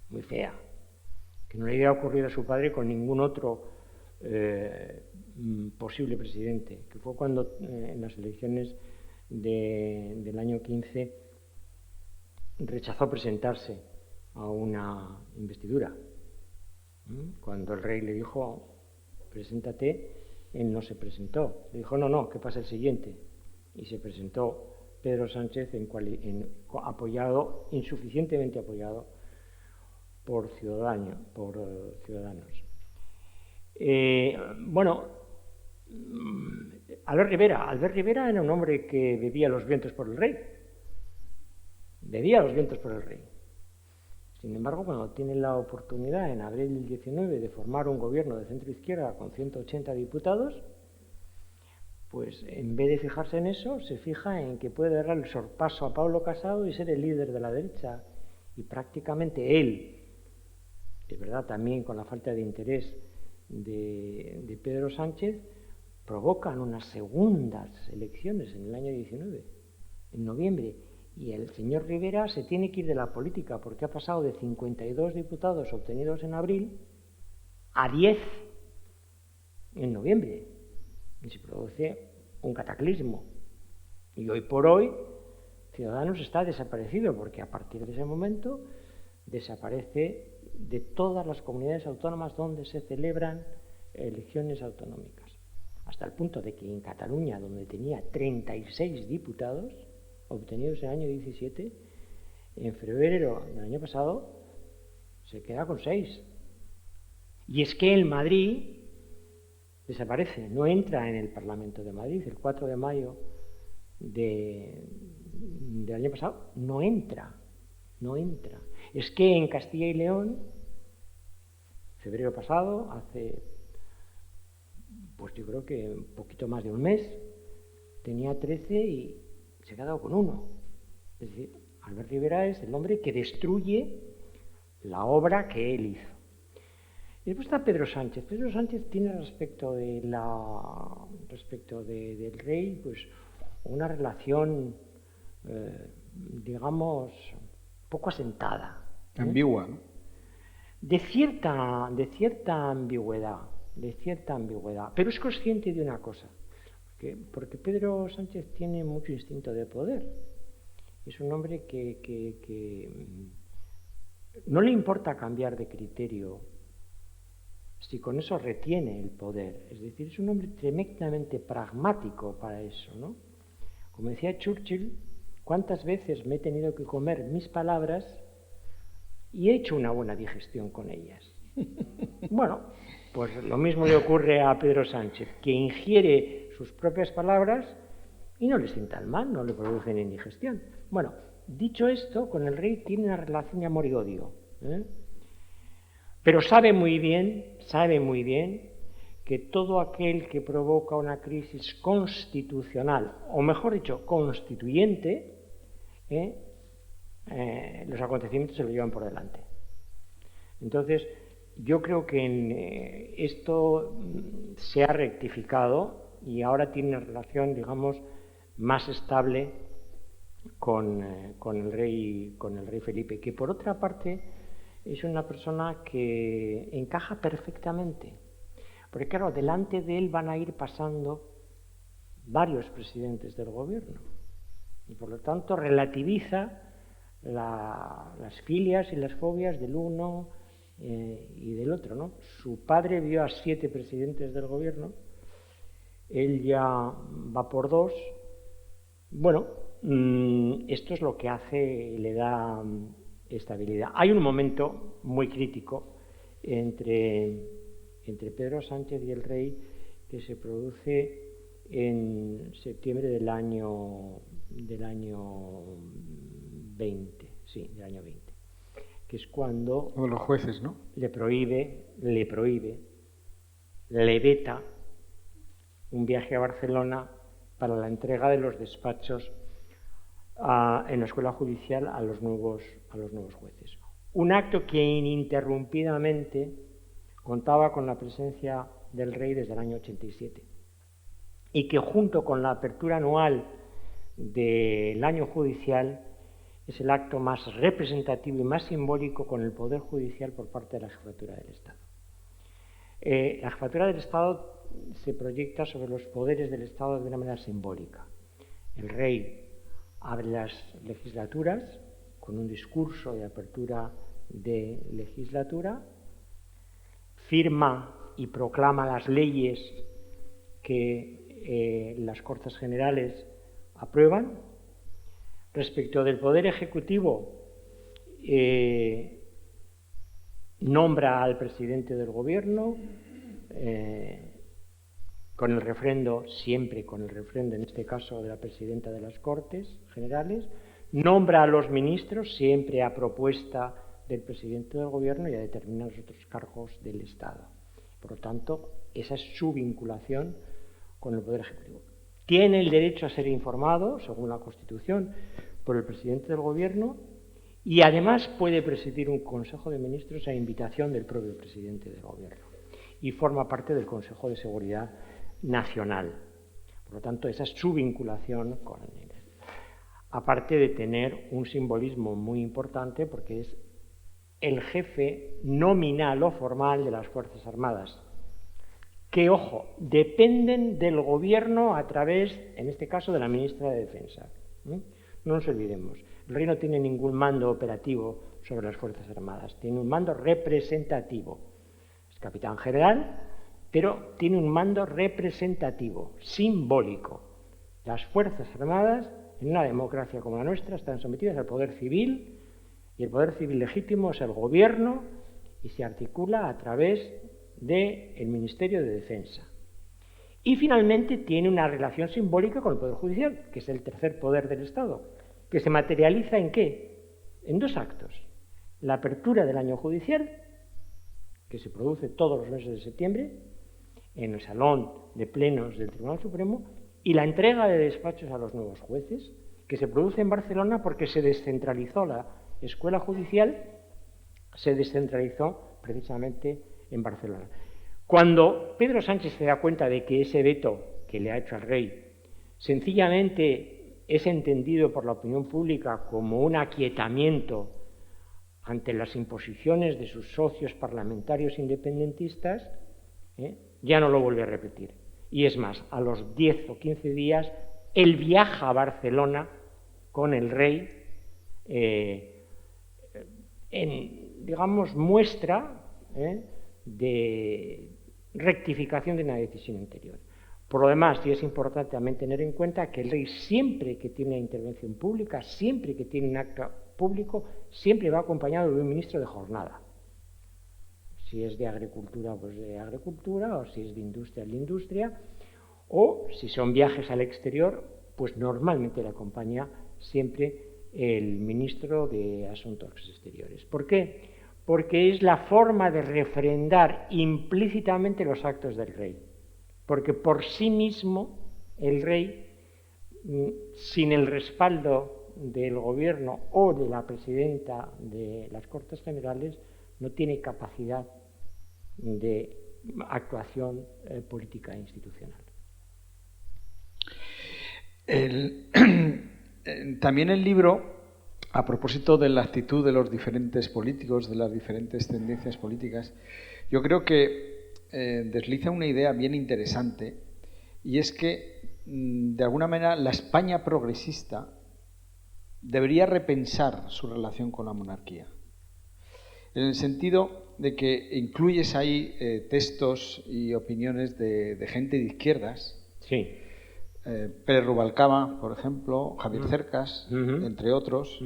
muy fea, que no le había ocurrido a su padre con ningún otro posible presidente, que fue cuando en las elecciones del año 15 rechazó presentarse a una investidura. Cuando el rey le dijo, preséntate, él no se presentó. Le dijo, no, que pase el siguiente. Y se presentó Pedro Sánchez insuficientemente apoyado por Ciudadanos. Albert Rivera era un hombre que bebía los vientos por el rey. Sin embargo, cuando tiene la oportunidad en abril del 19 de formar un gobierno de centro-izquierda con 180 diputados, pues en vez de fijarse en eso, se fija en que puede dar el sorpaso a Pablo Casado y ser el líder de la derecha. Y prácticamente él, es verdad, también con la falta de interés de Pedro Sánchez, provocan unas segundas elecciones en el año 19, en noviembre. Y el señor Rivera se tiene que ir de la política porque ha pasado de 52 diputados obtenidos en abril a 10 en noviembre. Y se produce un cataclismo. Y hoy por hoy Ciudadanos está desaparecido porque a partir de ese momento desaparece de todas las comunidades autónomas donde se celebran elecciones autonómicas. Hasta el punto de que en Cataluña, donde tenía 36 diputados obtenidos en el año 17, en febrero del año pasado se queda con 6. Y es que en Madrid desaparece, no entra en el Parlamento de Madrid. El 4 de mayo del año pasado no entra. Es que en Castilla y León, febrero pasado, hace, pues yo creo que un poquito más de un mes, tenía 13 y se ha quedado con 1. Es decir, Albert Rivera es el hombre que destruye la obra que él hizo. Y después está Pedro Sánchez. Pedro Sánchez tiene respecto del rey, pues una relación, digamos, poco asentada. Ambigua, ¿no? De cierta ambigüedad. Pero es consciente de una cosa, porque Pedro Sánchez tiene mucho instinto de poder. Es un hombre que no le importa cambiar de criterio si con eso retiene el poder. Es decir, es un hombre tremendamente pragmático para eso, ¿no? Como decía Churchill, ¿cuántas veces me he tenido que comer mis palabras y he hecho una buena digestión con ellas? Bueno, pues lo mismo le ocurre a Pedro Sánchez, que ingiere sus propias palabras y no le sientan mal, no le producen indigestión. Bueno, dicho esto, con el rey tiene una relación de amor y odio, pero sabe muy bien que todo aquel que provoca una crisis constitucional, o mejor dicho, constituyente, los acontecimientos se lo llevan por delante. Entonces, yo creo que esto se ha rectificado y ahora tiene una relación, digamos, más estable con el rey Felipe, que por otra parte es una persona que encaja perfectamente, porque claro, delante de él van a ir pasando varios presidentes del gobierno y por lo tanto relativiza las filias y las fobias del uno y del otro, ¿no? Su padre vio a 7 presidentes del gobierno, él ya va por 2. Bueno, esto es lo que hace, le da estabilidad. Hay un momento muy crítico entre Pedro Sánchez y el rey que se produce en septiembre del año 20, que es cuando los jueces, ¿no? le veta un viaje a Barcelona para la entrega de los despachos en la escuela judicial a los nuevos jueces. Un acto que ininterrumpidamente contaba con la presencia del rey desde el año 87 y que junto con la apertura anual del año judicial es el acto más representativo y más simbólico con el poder judicial por parte de la Jefatura del Estado. La Jefatura del Estado se proyecta sobre los poderes del Estado de una manera simbólica. El rey abre las legislaturas con un discurso de apertura de legislatura, firma y proclama las leyes que las Cortes Generales aprueban. Respecto del Poder Ejecutivo, nombra al presidente del Gobierno con el refrendo, siempre con el refrendo, en este caso de la presidenta de las Cortes Generales, nombra a los ministros, siempre a propuesta del presidente del Gobierno y a determinados otros cargos del Estado. Por lo tanto, esa es su vinculación con el Poder Ejecutivo. Tiene el derecho a ser informado, según la Constitución, por el presidente del Gobierno y además puede presidir un Consejo de Ministros a invitación del propio presidente del Gobierno y forma parte del Consejo de Seguridad Nacional. Por lo tanto, esa es su vinculación con él. Aparte de tener un simbolismo muy importante porque es el jefe nominal o formal de las Fuerzas Armadas, que, ojo, dependen del Gobierno a través, en este caso, de la ministra de Defensa. No nos olvidemos, el rey no tiene ningún mando operativo sobre las Fuerzas Armadas, tiene un mando representativo. Es capitán general, pero tiene un mando representativo, simbólico. Las Fuerzas Armadas, en una democracia como la nuestra, están sometidas al poder civil, y el poder civil legítimo es el Gobierno, y se articula a través del Ministerio de Defensa. Y finalmente tiene una relación simbólica con el Poder Judicial, que es el tercer poder del Estado, que se materializa ¿en qué? En dos actos. La apertura del año judicial, que se produce todos los meses de septiembre, en el Salón de Plenos del Tribunal Supremo, y la entrega de despachos a los nuevos jueces, que se produce en Barcelona porque se descentralizó la escuela judicial, se descentralizó precisamente en Barcelona. Cuando Pedro Sánchez se da cuenta de que ese veto que le ha hecho al rey sencillamente es entendido por la opinión pública como un aquietamiento ante las imposiciones de sus socios parlamentarios independentistas, ya no lo vuelve a repetir. Y es más, a los 10 o 15 días, él viaja a Barcelona con el rey en, digamos, muestra de rectificación de una decisión anterior. Por lo demás, sí es importante también tener en cuenta que el rey, siempre que tiene una intervención pública, siempre que tiene un acto público, siempre va acompañado de un ministro de jornada. Si es de agricultura, pues de agricultura, o si es de industria, de industria, o si son viajes al exterior, pues normalmente le acompaña siempre el ministro de Asuntos Exteriores. ¿Por qué? Porque es la forma de refrendar implícitamente los actos del rey. Porque por sí mismo el rey, sin el respaldo del gobierno o de la presidenta de las Cortes Generales, no tiene capacidad de actuación política e institucional. También el libro, a propósito de la actitud de los diferentes políticos, de las diferentes tendencias políticas, yo creo que desliza una idea bien interesante, y es que, de alguna manera, la España progresista debería repensar su relación con la monarquía, en el sentido de que incluyes ahí textos y opiniones de gente de izquierdas. Sí. Pérez Rubalcaba, por ejemplo, Javier Cercas, entre otros,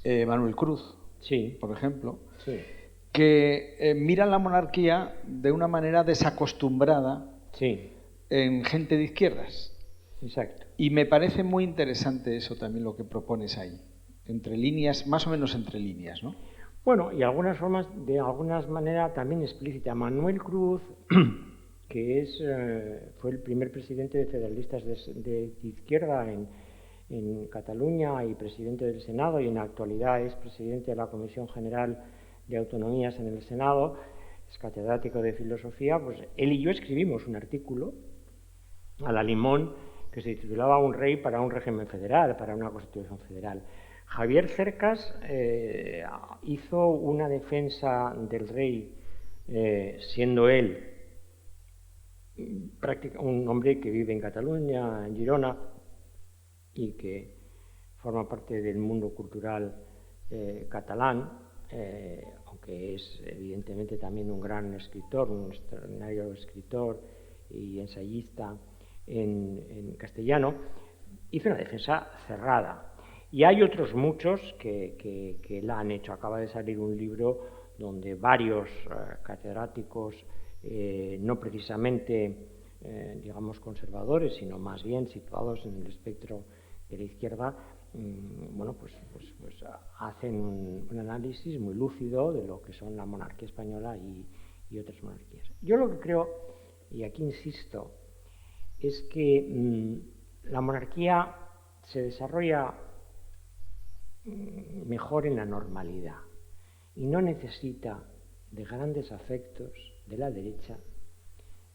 Manuel Cruz, sí, por ejemplo, sí, que miran la monarquía de una manera desacostumbrada, sí, en gente de izquierdas. Exacto. Y me parece muy interesante eso también, lo que propones ahí, entre líneas, más o menos entre líneas, ¿no? Bueno, y algunas formas, de alguna manera también explícita. Manuel Cruz, que fue el primer presidente de federalistas de izquierda en Cataluña y presidente del Senado, y en la actualidad es presidente de la Comisión General de Autonomías en el Senado, es catedrático de filosofía. Pues él y yo escribimos un artículo a la Limón que se titulaba Un rey para un régimen federal, para una constitución federal. Javier Cercas hizo una defensa del rey, siendo él un hombre que vive en Cataluña, en Girona, y que forma parte del mundo cultural catalán, aunque es evidentemente también un gran escritor, un extraordinario escritor y ensayista en castellano, hizo una defensa cerrada. Y hay otros muchos que la han hecho. Acaba de salir un libro donde varios catedráticos, no precisamente, digamos, conservadores, sino más bien situados en el espectro de la izquierda, bueno, pues hacen un análisis muy lúcido de lo que son la monarquía española y otras monarquías. Yo lo que creo, y aquí insisto, es que la monarquía se desarrolla mejor en la normalidad y no necesita de grandes afectos de la derecha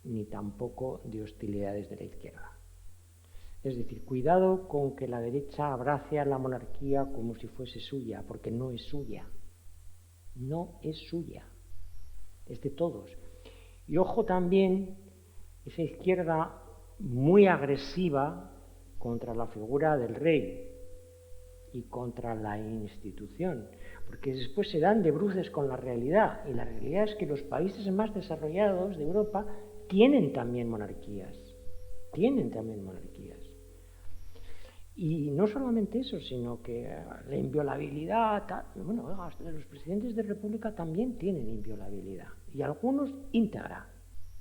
ni tampoco de hostilidades de la izquierda. Es decir, cuidado con que la derecha abrace a la monarquía como si fuese suya, porque no es suya. No es suya. Es de todos. Y ojo también, esa izquierda muy agresiva contra la figura del rey y contra la institución, porque después se dan de bruces con la realidad, y la realidad es que los países más desarrollados de Europa tienen también monarquías, Y no solamente eso, sino que la inviolabilidad, bueno, oiga, los presidentes de república también tienen inviolabilidad, y algunos íntegra.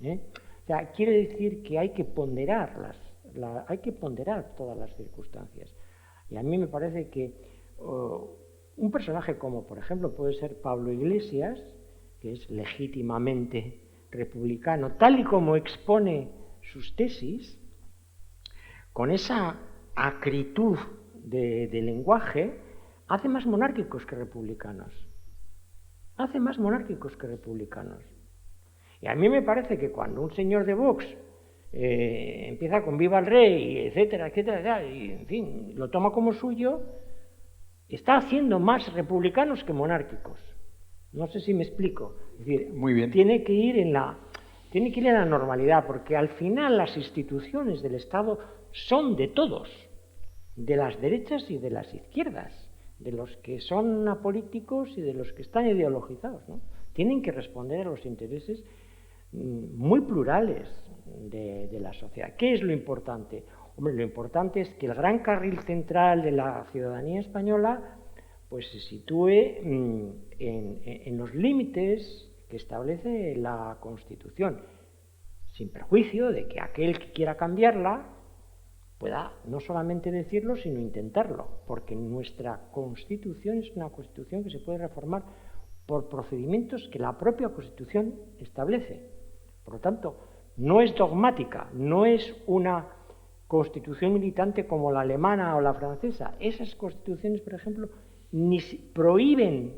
O sea, quiere decir que hay que ponderar hay que ponderar todas las circunstancias. Y a mí me parece que un personaje como, por ejemplo, puede ser Pablo Iglesias, que es legítimamente republicano, tal y como expone sus tesis, con esa acritud de lenguaje, hace más monárquicos que republicanos. Hace más monárquicos que republicanos. Y a mí me parece que cuando un señor de Vox empieza con Viva el Rey, etcétera, etcétera, y en fin, lo toma como suyo, está haciendo más republicanos que monárquicos. No sé si me explico. Es decir, muy bien. Tiene que ir en la normalidad, porque al final las instituciones del Estado son de todos, de las derechas y de las izquierdas, de los que son apolíticos y de los que están ideologizados, ¿no? Tienen que responder a los intereses muy plurales de la sociedad. ¿Qué es lo importante? Hombre, lo importante es que el gran carril central de la ciudadanía española pues se sitúe en los límites que establece la Constitución, sin perjuicio de que aquel que quiera cambiarla pueda no solamente decirlo, sino intentarlo, porque nuestra Constitución es una Constitución que se puede reformar por procedimientos que la propia Constitución establece. Por lo tanto, no es dogmática, no es una constitución militante como la alemana o la francesa. Esas constituciones, por ejemplo, ni prohíben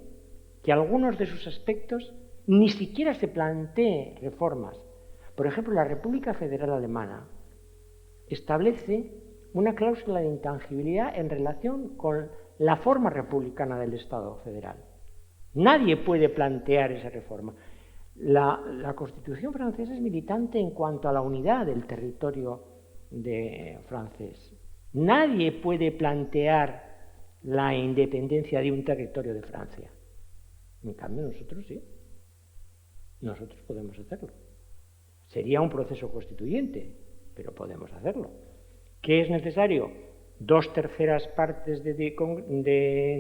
que algunos de sus aspectos ni siquiera se planteen reformas. Por ejemplo, la República Federal Alemana establece una cláusula de intangibilidad en relación con la forma republicana del Estado federal. Nadie puede plantear esa reforma. La Constitución francesa es militante en cuanto a la unidad del territorio francés. Nadie puede plantear la independencia de un territorio de Francia. En cambio, nosotros sí. Nosotros podemos hacerlo. Sería un proceso constituyente, pero podemos hacerlo. ¿Qué es necesario? 2/3 partes de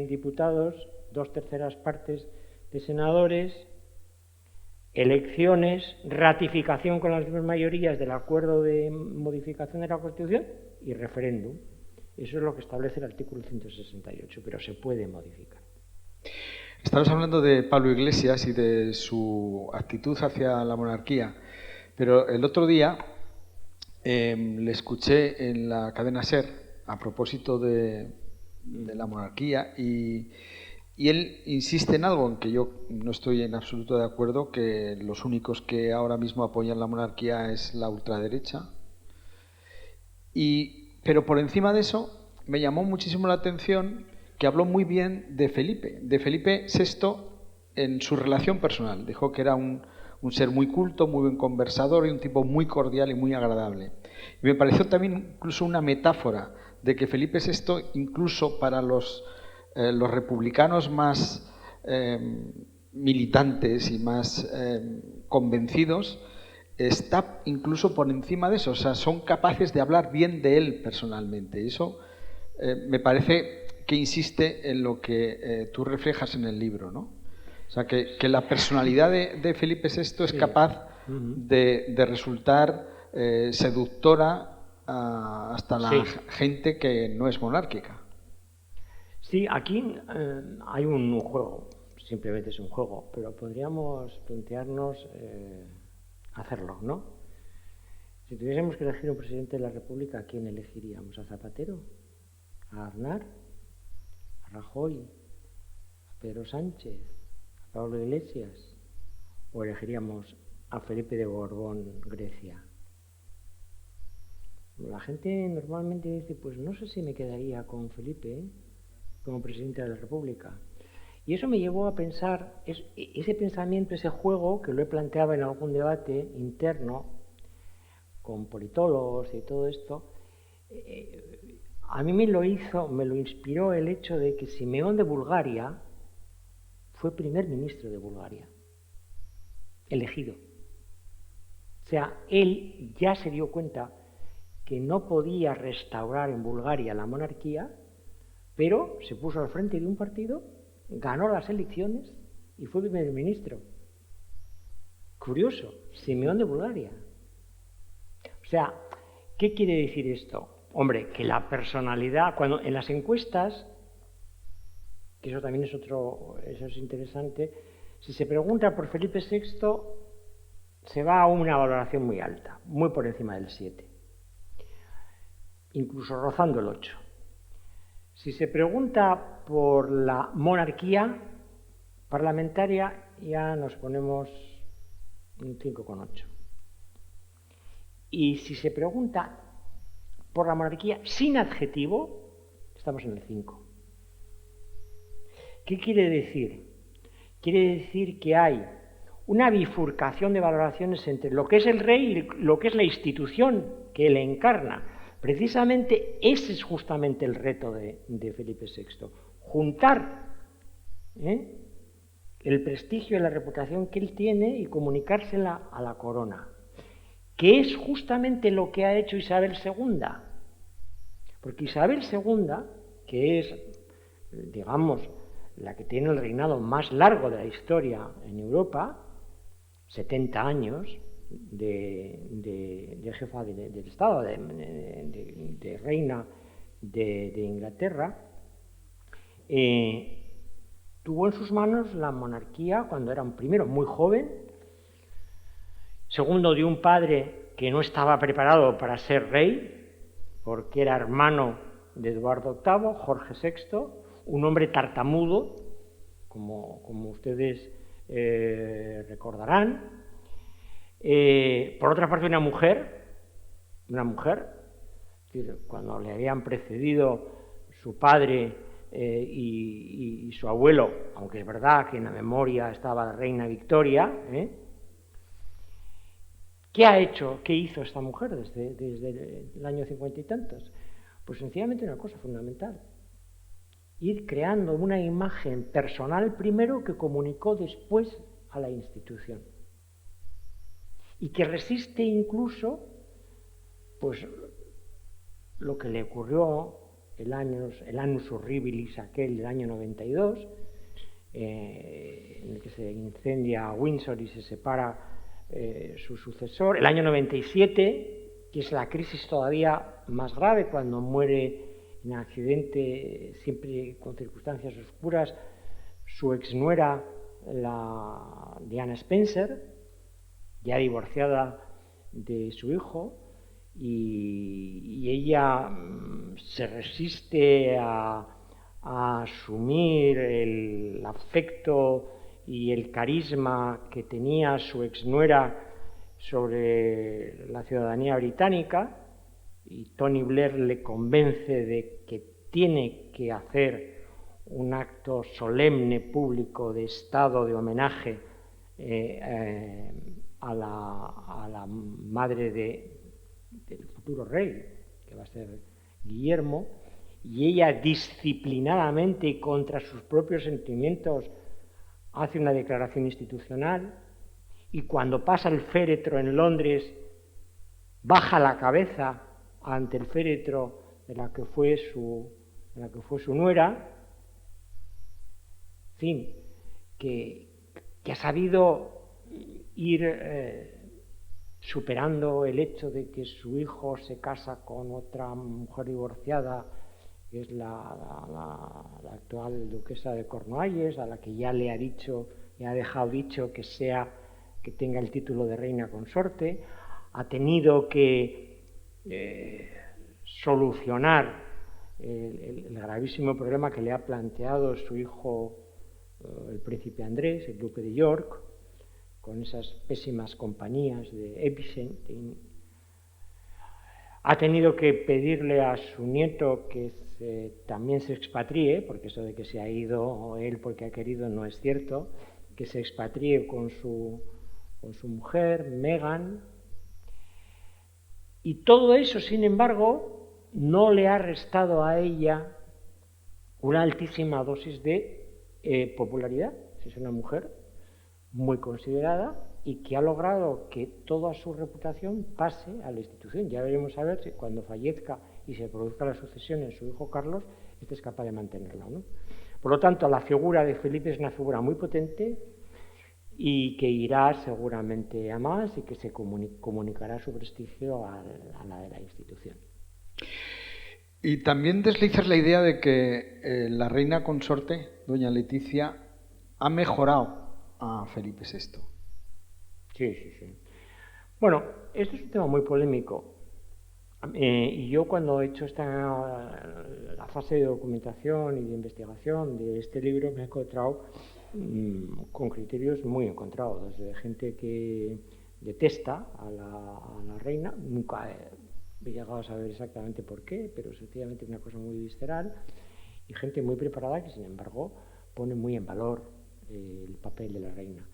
diputados, 2/3 partes de senadores, elecciones, ratificación con las mismas mayorías del acuerdo de modificación de la Constitución y referéndum. Eso es lo que establece el artículo 168, pero se puede modificar. Estamos hablando de Pablo Iglesias y de su actitud hacia la monarquía, pero el otro día le escuché en la cadena SER a propósito de la monarquía y él insiste en algo en que yo no estoy en absoluto de acuerdo, que los únicos que ahora mismo apoyan la monarquía es la ultraderecha. Pero por encima de eso me llamó muchísimo la atención que habló muy bien de Felipe VI en su relación personal. Dijo que era un ser muy culto, muy buen conversador y un tipo muy cordial y muy agradable. Y me pareció también incluso una metáfora de que Felipe VI, incluso para los republicanos más militantes y más convencidos, está incluso por encima de eso. O sea, son capaces de hablar bien de él personalmente. Y eso me parece que insiste en lo que tú reflejas en el libro, ¿no? O sea, que la personalidad de Felipe VI es capaz de resultar seductora hasta la gente que no es monárquica. Sí, aquí hay un juego, simplemente es un juego, pero podríamos plantearnos hacerlo, ¿no? Si tuviésemos que elegir un presidente de la República, ¿a quién elegiríamos? ¿A Zapatero? ¿A Aznar? ¿A Rajoy? ¿A Pedro Sánchez? ¿A Pablo Iglesias? ¿O elegiríamos a Felipe de Borbón, Grecia? La gente normalmente dice, pues no sé si me quedaría con Felipe como presidente de la República. Y eso me llevó a pensar, ese pensamiento, ese juego, que lo he planteado en algún debate interno con politólogos y todo esto, a mí me lo inspiró el hecho de que Simeón de Bulgaria fue primer ministro de Bulgaria, elegido. O sea, él ya se dio cuenta que no podía restaurar en Bulgaria la monarquía, pero se puso al frente de un partido, ganó las elecciones y fue primer ministro. Curioso, Simeón de Bulgaria. O sea, ¿qué quiere decir esto? Hombre, que la personalidad, cuando en las encuestas, que eso también eso es interesante, si se pregunta por Felipe VI, se va a una valoración muy alta, muy por encima del 7, incluso rozando el 8. Si se pregunta por la monarquía parlamentaria, ya nos ponemos un 5,8. Y si se pregunta por la monarquía sin adjetivo, estamos en el 5. ¿Qué quiere decir? Quiere decir que hay una bifurcación de valoraciones entre lo que es el rey y lo que es la institución que él encarna. Precisamente ese es justamente el reto de Felipe VI. Juntar el prestigio y la reputación que él tiene y comunicársela a la corona, que es justamente lo que ha hecho Isabel II. Porque Isabel II, que es, digamos, la que tiene el reinado más largo de la historia en Europa, 70 años de jefa del Estado, de reina de Inglaterra, tuvo en sus manos la monarquía cuando era, primero, muy joven, segundo, de un padre que no estaba preparado para ser rey, porque era hermano de Eduardo VIII, Jorge VI, un hombre tartamudo, como ustedes recordarán. Por otra parte, una mujer, cuando le habían precedido su padre y su abuelo, aunque es verdad que en la memoria estaba la reina Victoria, ¿qué ha hecho? ¿Qué hizo esta mujer desde el año 50 y tantos? Pues sencillamente una cosa fundamental: ir creando una imagen personal primero que comunicó después a la institución y que resiste incluso pues lo que le ocurrió el annus horribilis aquel del año 92, en el que se incendia Windsor y se separa su sucesor, el año 97, que es la crisis todavía más grave, cuando muere en accidente, siempre con circunstancias oscuras, su exnuera, la Diana Spencer, ya divorciada de su hijo, y ella se resiste a asumir el afecto y el carisma que tenía su exnuera sobre la ciudadanía británica, y Tony Blair le convence de que tiene que hacer un acto solemne público de estado de homenaje a la madre del futuro rey, que va a ser Guillermo, y ella disciplinadamente y contra sus propios sentimientos hace una declaración institucional, y cuando pasa el féretro en Londres baja la cabeza ante el féretro de la que fue su nuera. En fin, que ha sabido ir superando el hecho de que su hijo se casa con otra mujer divorciada, que es la actual duquesa de Cornualles, a la que ya le ha dejado dicho que tenga el título de reina consorte. Ha tenido que solucionar el gravísimo problema que le ha planteado su hijo, el príncipe Andrés, el duque de York, con esas pésimas compañías de Epstein. Ha tenido que pedirle a su nieto que también se expatríe, porque eso de que se ha ido él porque ha querido no es cierto, que se expatríe con su mujer, Meghan. Y todo eso, sin embargo, no le ha restado a ella una altísima dosis de popularidad. Es una mujer muy considerada, y que ha logrado que toda su reputación pase a la institución. Ya veremos a ver si cuando fallezca y se produzca la sucesión en su hijo Carlos, este es capaz de mantenerla, ¿no? Por lo tanto, la figura de Felipe es una figura muy potente y que irá seguramente a más y que se comunicará su prestigio a la de la institución. Y también deslizas la idea de que la reina consorte, doña Leticia, ha mejorado a Felipe VI. Sí. Bueno, esto es un tema muy polémico. Y yo cuando he hecho la fase de documentación y de investigación de este libro me he encontrado con criterios muy encontrados, desde gente que detesta a la reina, nunca he llegado a saber exactamente por qué, pero sencillamente es una cosa muy visceral, y gente muy preparada que sin embargo pone muy en valor el papel de la reina.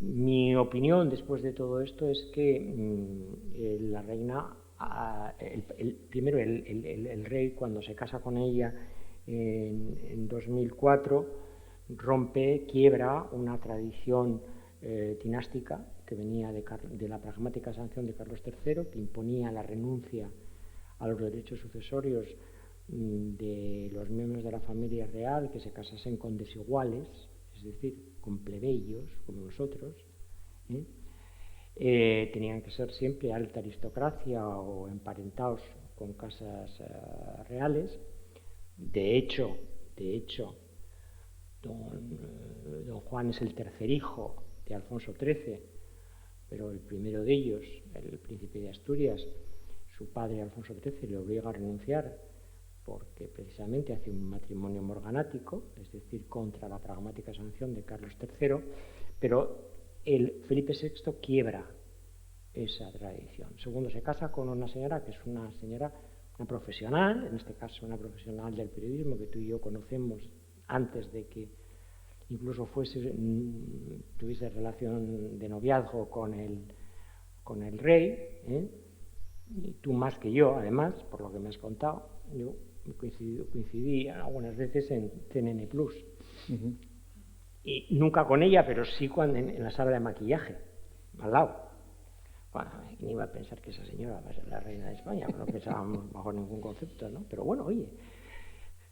Mi opinión después de todo esto es que la reina, primero el rey cuando se casa con ella en 2004 quiebra una tradición dinástica que venía de la pragmática sanción de Carlos III, que imponía la renuncia a los derechos sucesorios de los miembros de la familia real que se casasen con desiguales, es decir, con plebeyos como nosotros, tenían que ser siempre alta aristocracia o emparentados con casas reales. De hecho, don Juan es el tercer hijo de Alfonso XIII, pero el primero de ellos, el príncipe de Asturias, su padre Alfonso XIII le obliga a renunciar porque precisamente hace un matrimonio morganático, es decir, contra la pragmática sanción de Carlos III, pero el Felipe VI quiebra esa tradición. Segundo, se casa con una señora que es una profesional, en este caso una profesional del periodismo que tú y yo conocemos antes de que incluso tuviese relación de noviazgo con el rey, y tú más que yo, además, por lo que me has contado. Yo coincidí algunas veces en CNN Plus. Y nunca con ella, pero sí en la sala de maquillaje, al lado. Bueno, ¿quién iba a pensar que esa señora va a ser la reina de España? No pensábamos bajo ningún concepto, ¿no? Pero bueno, oye,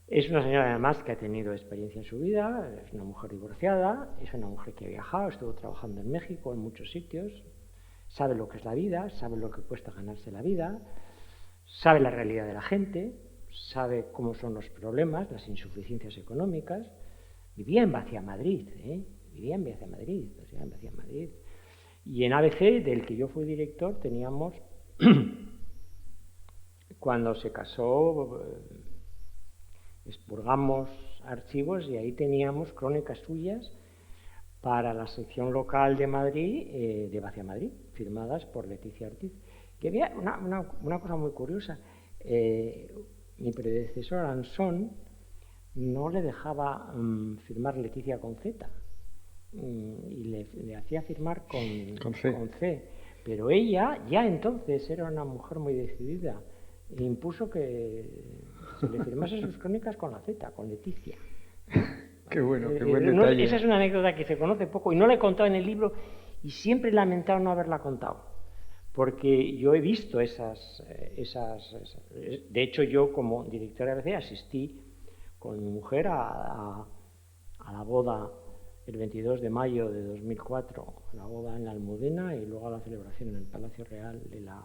es una señora además que ha tenido experiencia en su vida, es una mujer divorciada, es una mujer que ha viajado, estuvo trabajando en México, en muchos sitios, sabe lo que es la vida, sabe lo que cuesta ganarse la vida, sabe la realidad de la gente, sabe cómo son los problemas, las insuficiencias económicas. Vivía en Vaciamadrid, Y en ABC, del que yo fui director, teníamos, cuando se casó, expurgamos archivos y ahí teníamos crónicas suyas para la sección local de Madrid, de Vaciamadrid, firmadas por Leticia Ortiz. Que había una cosa muy curiosa. Mi predecesor, Ansón, no le dejaba firmar Leticia con Z y le hacía firmar con C. Pero ella ya entonces era una mujer muy decidida e impuso que se le firmase sus crónicas con la Z, con Leticia. Qué bueno, qué buen detalle. Esa es una anécdota que se conoce poco y no la he contado en el libro y siempre he lamentado no haberla contado. Porque yo he visto esas. De hecho, yo como director de ABC asistí con mi mujer a la boda el 22 de mayo de 2004, la boda en la Almudena y luego a la celebración en el Palacio Real de la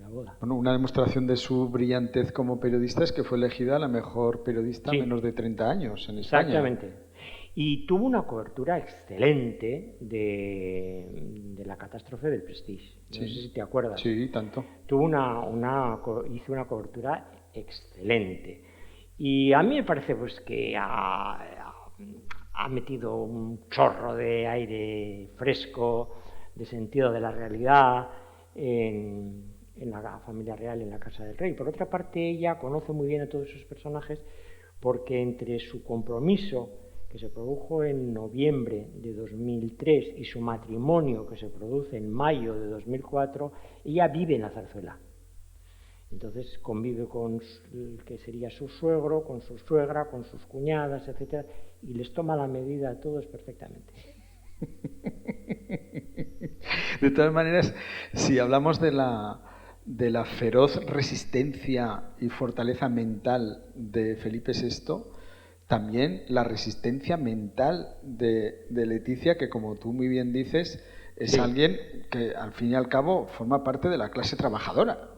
boda. Bueno, una demostración de su brillantez como periodista es que fue elegida la mejor periodista menos de 30 años en España. Exactamente. Y tuvo una cobertura excelente de la catástrofe del Prestige. No sé si te acuerdas. Sí, tanto. Hizo una cobertura excelente. Y a mí me parece pues que ha metido un chorro de aire fresco, de sentido de la realidad en la familia real, en la Casa del Rey. Por otra parte, ella conoce muy bien a todos esos personajes porque entre su compromiso que se produjo en noviembre de 2003 y su matrimonio que se produce en mayo de 2004, ella vive en la Zarzuela. Entonces convive con el que sería su suegro, con su suegra, con sus cuñadas, etc. Y les toma la medida a todos perfectamente. De todas maneras, si hablamos de la feroz resistencia y fortaleza mental de Felipe VI, también la resistencia mental de Leticia, que como tú muy bien dices, es alguien que al fin y al cabo forma parte de la clase trabajadora.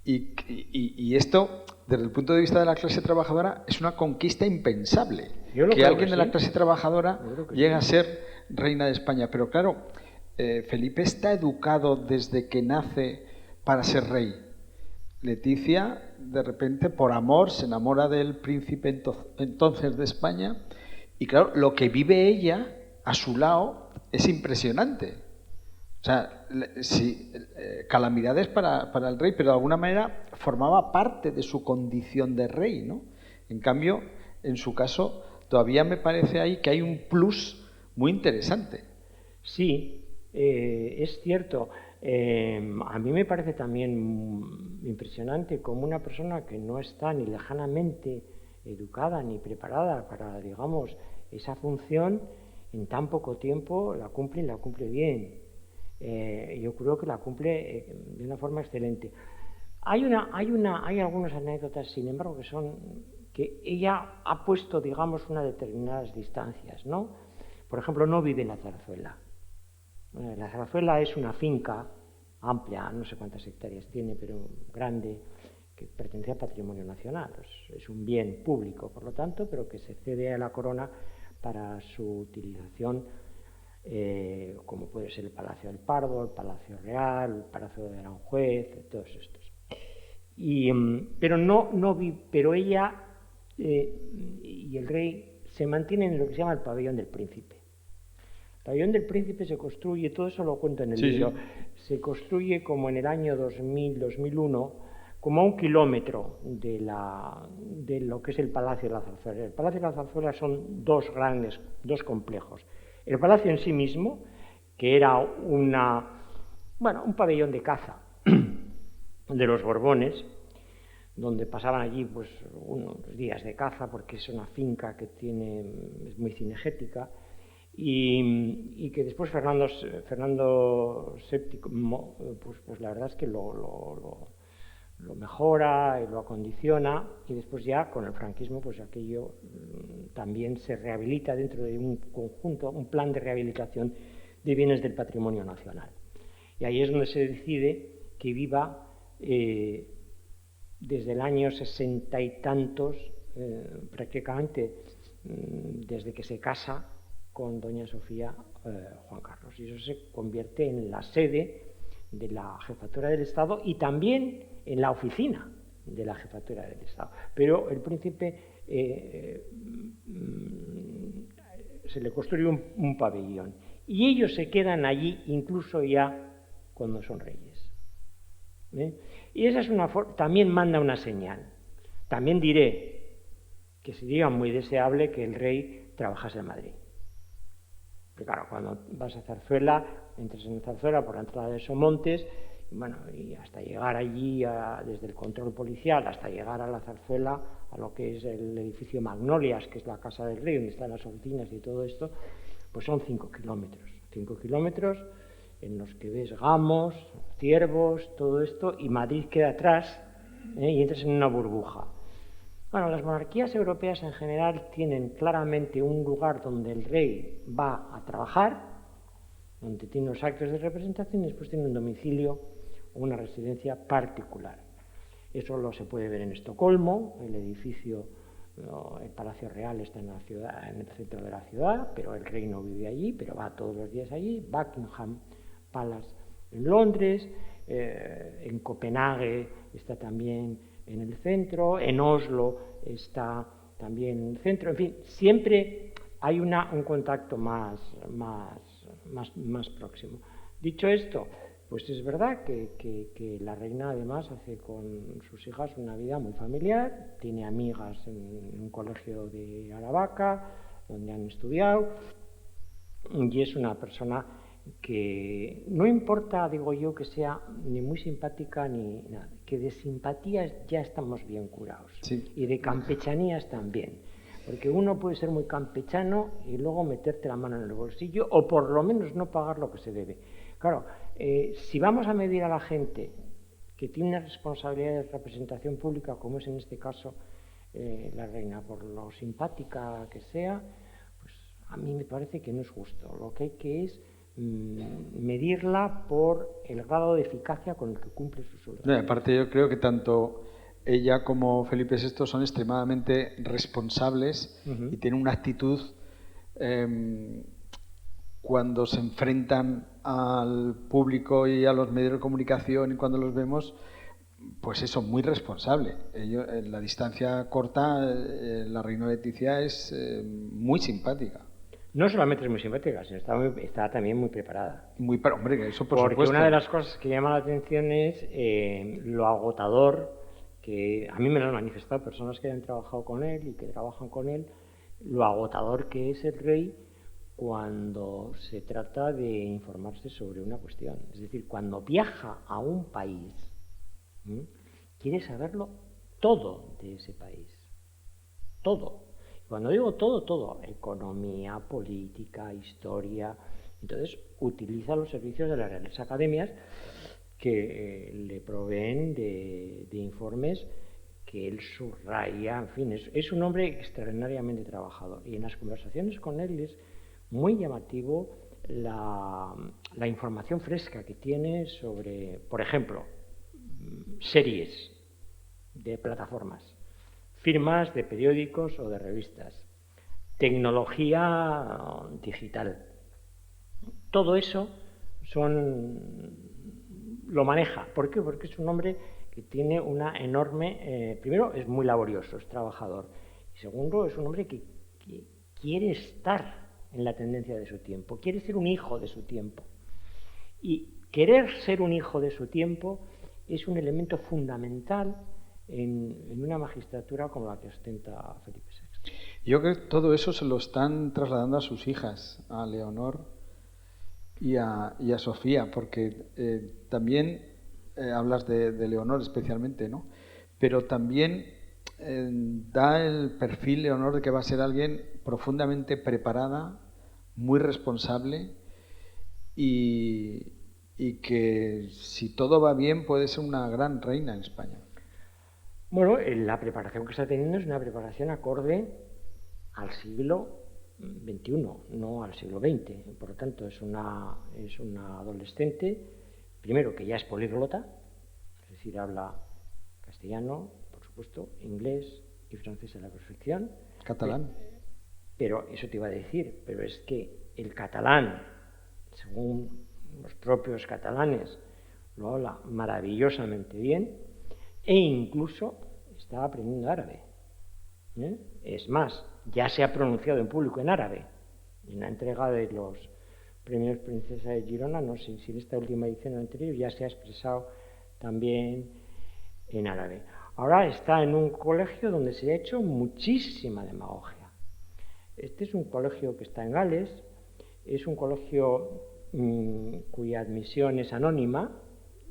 Y esto, desde el punto de vista de la clase trabajadora, es una conquista impensable. Que alguien de la clase trabajadora llegue a ser reina de España. Pero claro, Felipe está educado desde que nace para ser rey. Leticia, de repente, por amor, se enamora del príncipe entonces de España. Y claro, lo que vive ella a su lado es impresionante. O sea, sí, calamidades para el rey, pero de alguna manera formaba parte de su condición de rey, ¿no? En cambio, en su caso, todavía me parece ahí que hay un plus muy interesante. Sí, es cierto. A mí me parece también impresionante como una persona que no está ni lejanamente educada ni preparada para, digamos, esa función, en tan poco tiempo la cumple y la cumple bien. Yo creo que la cumple de una forma excelente. Hay algunas anécdotas, sin embargo, que ella ha puesto, digamos, unas determinadas distancias, ¿no? Por ejemplo, no vive en la Zarzuela. La Zarzuela es una finca amplia, no sé cuántas hectáreas tiene, pero grande, que pertenece al patrimonio nacional. Es un bien público, por lo tanto, pero que se cede a la corona para su utilización, como puede ser el Palacio del Pardo, el Palacio Real, el Palacio de Aranjuez, todos estos. Pero ella y el rey se mantienen en lo que se llama el pabellón del príncipe. El pabellón del príncipe se construye, todo eso lo cuento en el libro, se construye como en el año 2000-2001, como a 1 kilómetro de lo que es el Palacio de la Zarzuela. El Palacio de la Zarzuela son dos complejos. El palacio en sí mismo, que era un pabellón de caza de los Borbones, donde pasaban allí pues unos días de caza, porque es una finca que es muy cinegética, y que después Fernando VII, pues la verdad es que lo mejora y lo acondiciona, y después ya con el franquismo pues aquello también se rehabilita dentro de un conjunto, un plan de rehabilitación de bienes del patrimonio nacional. Y ahí es donde se decide que viva desde el año 60 y tantos, prácticamente desde que se casa con doña Sofía Juan Carlos. Y eso se convierte en la sede de la Jefatura del Estado y también en la oficina de la Jefatura del Estado. Pero el príncipe se le construye un pabellón y ellos se quedan allí incluso ya cuando son reyes. Y esa es también manda una señal. También diré que sería muy deseable que el rey trabajase en Madrid. Porque claro, cuando vas a Zarzuela, entras en Zarzuela por la entrada de Somontes, y hasta llegar allí, desde el control policial, hasta llegar a la Zarzuela, a lo que es el edificio Magnolias, que es la casa del rey, donde están las oficinas y todo esto, pues son 5 kilómetros. 5 kilómetros en los que ves gamos, ciervos, todo esto, y Madrid queda atrás, y entras en una burbuja. Bueno, las monarquías europeas en general tienen claramente un lugar donde el rey va a trabajar, donde tiene los actos de representación, y después tiene un domicilio o una residencia particular. Eso se puede ver en Estocolmo, el edificio, el Palacio Real está en el centro de la ciudad, pero el rey no vive allí, pero va todos los días allí. Buckingham Palace en Londres, en Copenhague está también en el centro, en Oslo está también en el centro, en fin, siempre hay un contacto más próximo. Dicho esto, pues es verdad que la reina además hace con sus hijas una vida muy familiar, tiene amigas en un colegio de Aravaca, donde han estudiado, y es una persona que no importa, digo yo, que sea ni muy simpática ni nada, que de simpatías ya estamos bien curados, sí, y de campechanías también, Porque uno puede ser muy campechano y luego meterte la mano en el bolsillo o por lo menos no pagar lo que se debe. Claro, si vamos a medir a la gente que tiene una responsabilidad de representación pública, como es en este caso la reina, por lo simpática que sea, pues a mí me parece que no es justo. Lo que hay que es medirla por el grado de eficacia con el que cumple sus obras. No, aparte yo creo que tanto ella como Felipe VI son extremadamente responsables y tienen una actitud cuando se enfrentan al público y a los medios de comunicación y cuando los vemos, pues eso, muy responsable. Ellos, en la distancia corta, la reina Leticia es muy simpática. No solamente es muy simpática, sino está también muy preparada. Hombre, eso por Porque supuesto. Una de las cosas que llama la atención es lo agotador, que a mí me lo han manifestado personas que han trabajado con él y que trabajan con él, lo agotador que es el rey cuando se trata de informarse sobre una cuestión. Es decir, cuando viaja a un país, quiere saberlo todo de ese país. Todo. Cuando digo todo, todo. Economía, política, historia. Entonces, utiliza los servicios de las Reales Academias que le proveen de informes que él subraya. En fin, es un hombre extraordinariamente trabajador. Y en las conversaciones con él es muy llamativo la información fresca que tiene sobre, por ejemplo, series de plataformas, firmas de periódicos o de revistas, tecnología digital. Todo eso lo maneja. ¿Por qué? Porque es un hombre que tiene una enorme... primero, es muy laborioso, es trabajador. Y segundo, es un hombre que quiere estar en la tendencia de su tiempo, quiere ser un hijo de su tiempo. Y querer ser un hijo de su tiempo es un elemento fundamental en una magistratura como la que ostenta Felipe VI. Yo creo que todo eso se lo están trasladando a sus hijas, a Leonor y a Sofía, porque también hablas de Leonor especialmente, ¿no? Pero también da el perfil Leonor de que va a ser alguien profundamente preparada, muy responsable y que si todo va bien puede ser una gran reina en España. Bueno, la preparación que está teniendo es una preparación acorde al siglo XXI, no al siglo XX. Por lo tanto, es una adolescente, primero que ya es políglota, es decir, habla castellano, por supuesto, inglés y francés a la perfección. Catalán. Pero eso te iba a decir, pero es que el catalán, según los propios catalanes, lo habla maravillosamente bien e incluso está aprendiendo árabe. Es más, ya se ha pronunciado en público en árabe. En la entrega de los premios Princesa de Girona, no sé si en esta última edición o anterior, ya se ha expresado también en árabe. Ahora está en un colegio donde se ha hecho muchísima demagogia. Este es un colegio que está en Gales, es un colegio cuya admisión es anónima,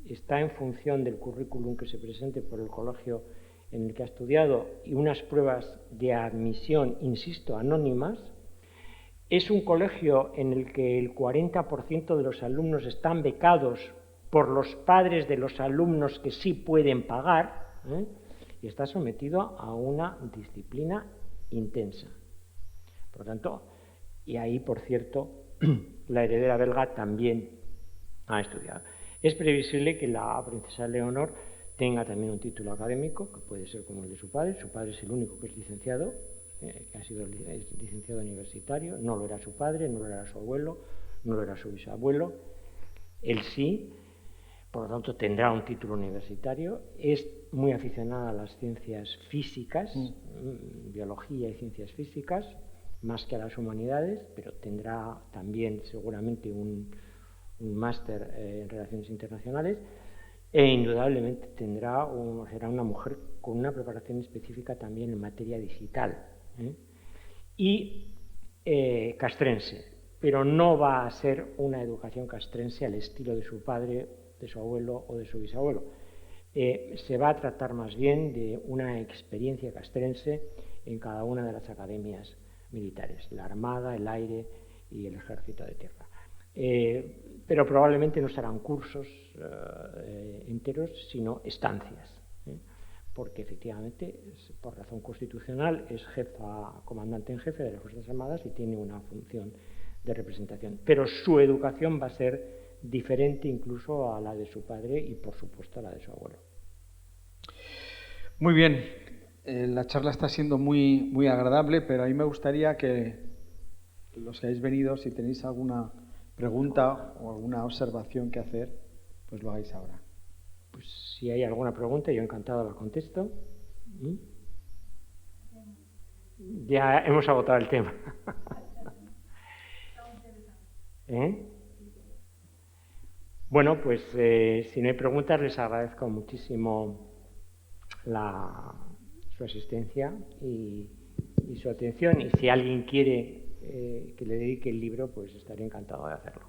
está en función del currículum que se presente por el colegio en el que ha estudiado y unas pruebas de admisión, insisto, anónimas. Es un colegio en el que el 40% de los alumnos están becados por los padres de los alumnos que sí pueden pagar, y está sometido a una disciplina intensa. Por lo tanto, y ahí, por cierto, la heredera belga también ha estudiado. Es previsible que la princesa Leonor tenga también un título académico, que puede ser como el de su padre. Su padre es el único que es licenciado, que ha sido licenciado universitario. No lo era su padre, no lo era su abuelo, no lo era su bisabuelo. Él sí, por lo tanto tendrá un título universitario. Es muy aficionada a las ciencias físicas, biología y ciencias físicas, más que a las humanidades, pero tendrá también seguramente un máster en Relaciones Internacionales e indudablemente será una mujer con una preparación específica también en materia digital y castrense, pero no va a ser una educación castrense al estilo de su padre, de su abuelo o de su bisabuelo. Se va a tratar más bien de una experiencia castrense en cada una de las academias militares, la Armada, el Aire y el Ejército de Tierra. Pero probablemente no serán cursos enteros, sino estancias, porque efectivamente, por razón constitucional, es comandante en jefe de las Fuerzas Armadas y tiene una función de representación. Pero su educación va a ser diferente incluso a la de su padre y, por supuesto, a la de su abuelo. Muy bien. La charla está siendo muy, muy agradable, pero a mí me gustaría que los que habéis venido, si tenéis alguna pregunta o alguna observación que hacer, pues lo hagáis ahora. Pues si hay alguna pregunta, yo encantado la contesto. Ya hemos agotado el tema. Bueno, pues si no hay preguntas, les agradezco muchísimo su asistencia y su atención. Y si alguien quiere que le dedique el libro, pues estaré encantado de hacerlo.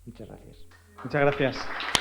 Muchas gracias. Muchas gracias.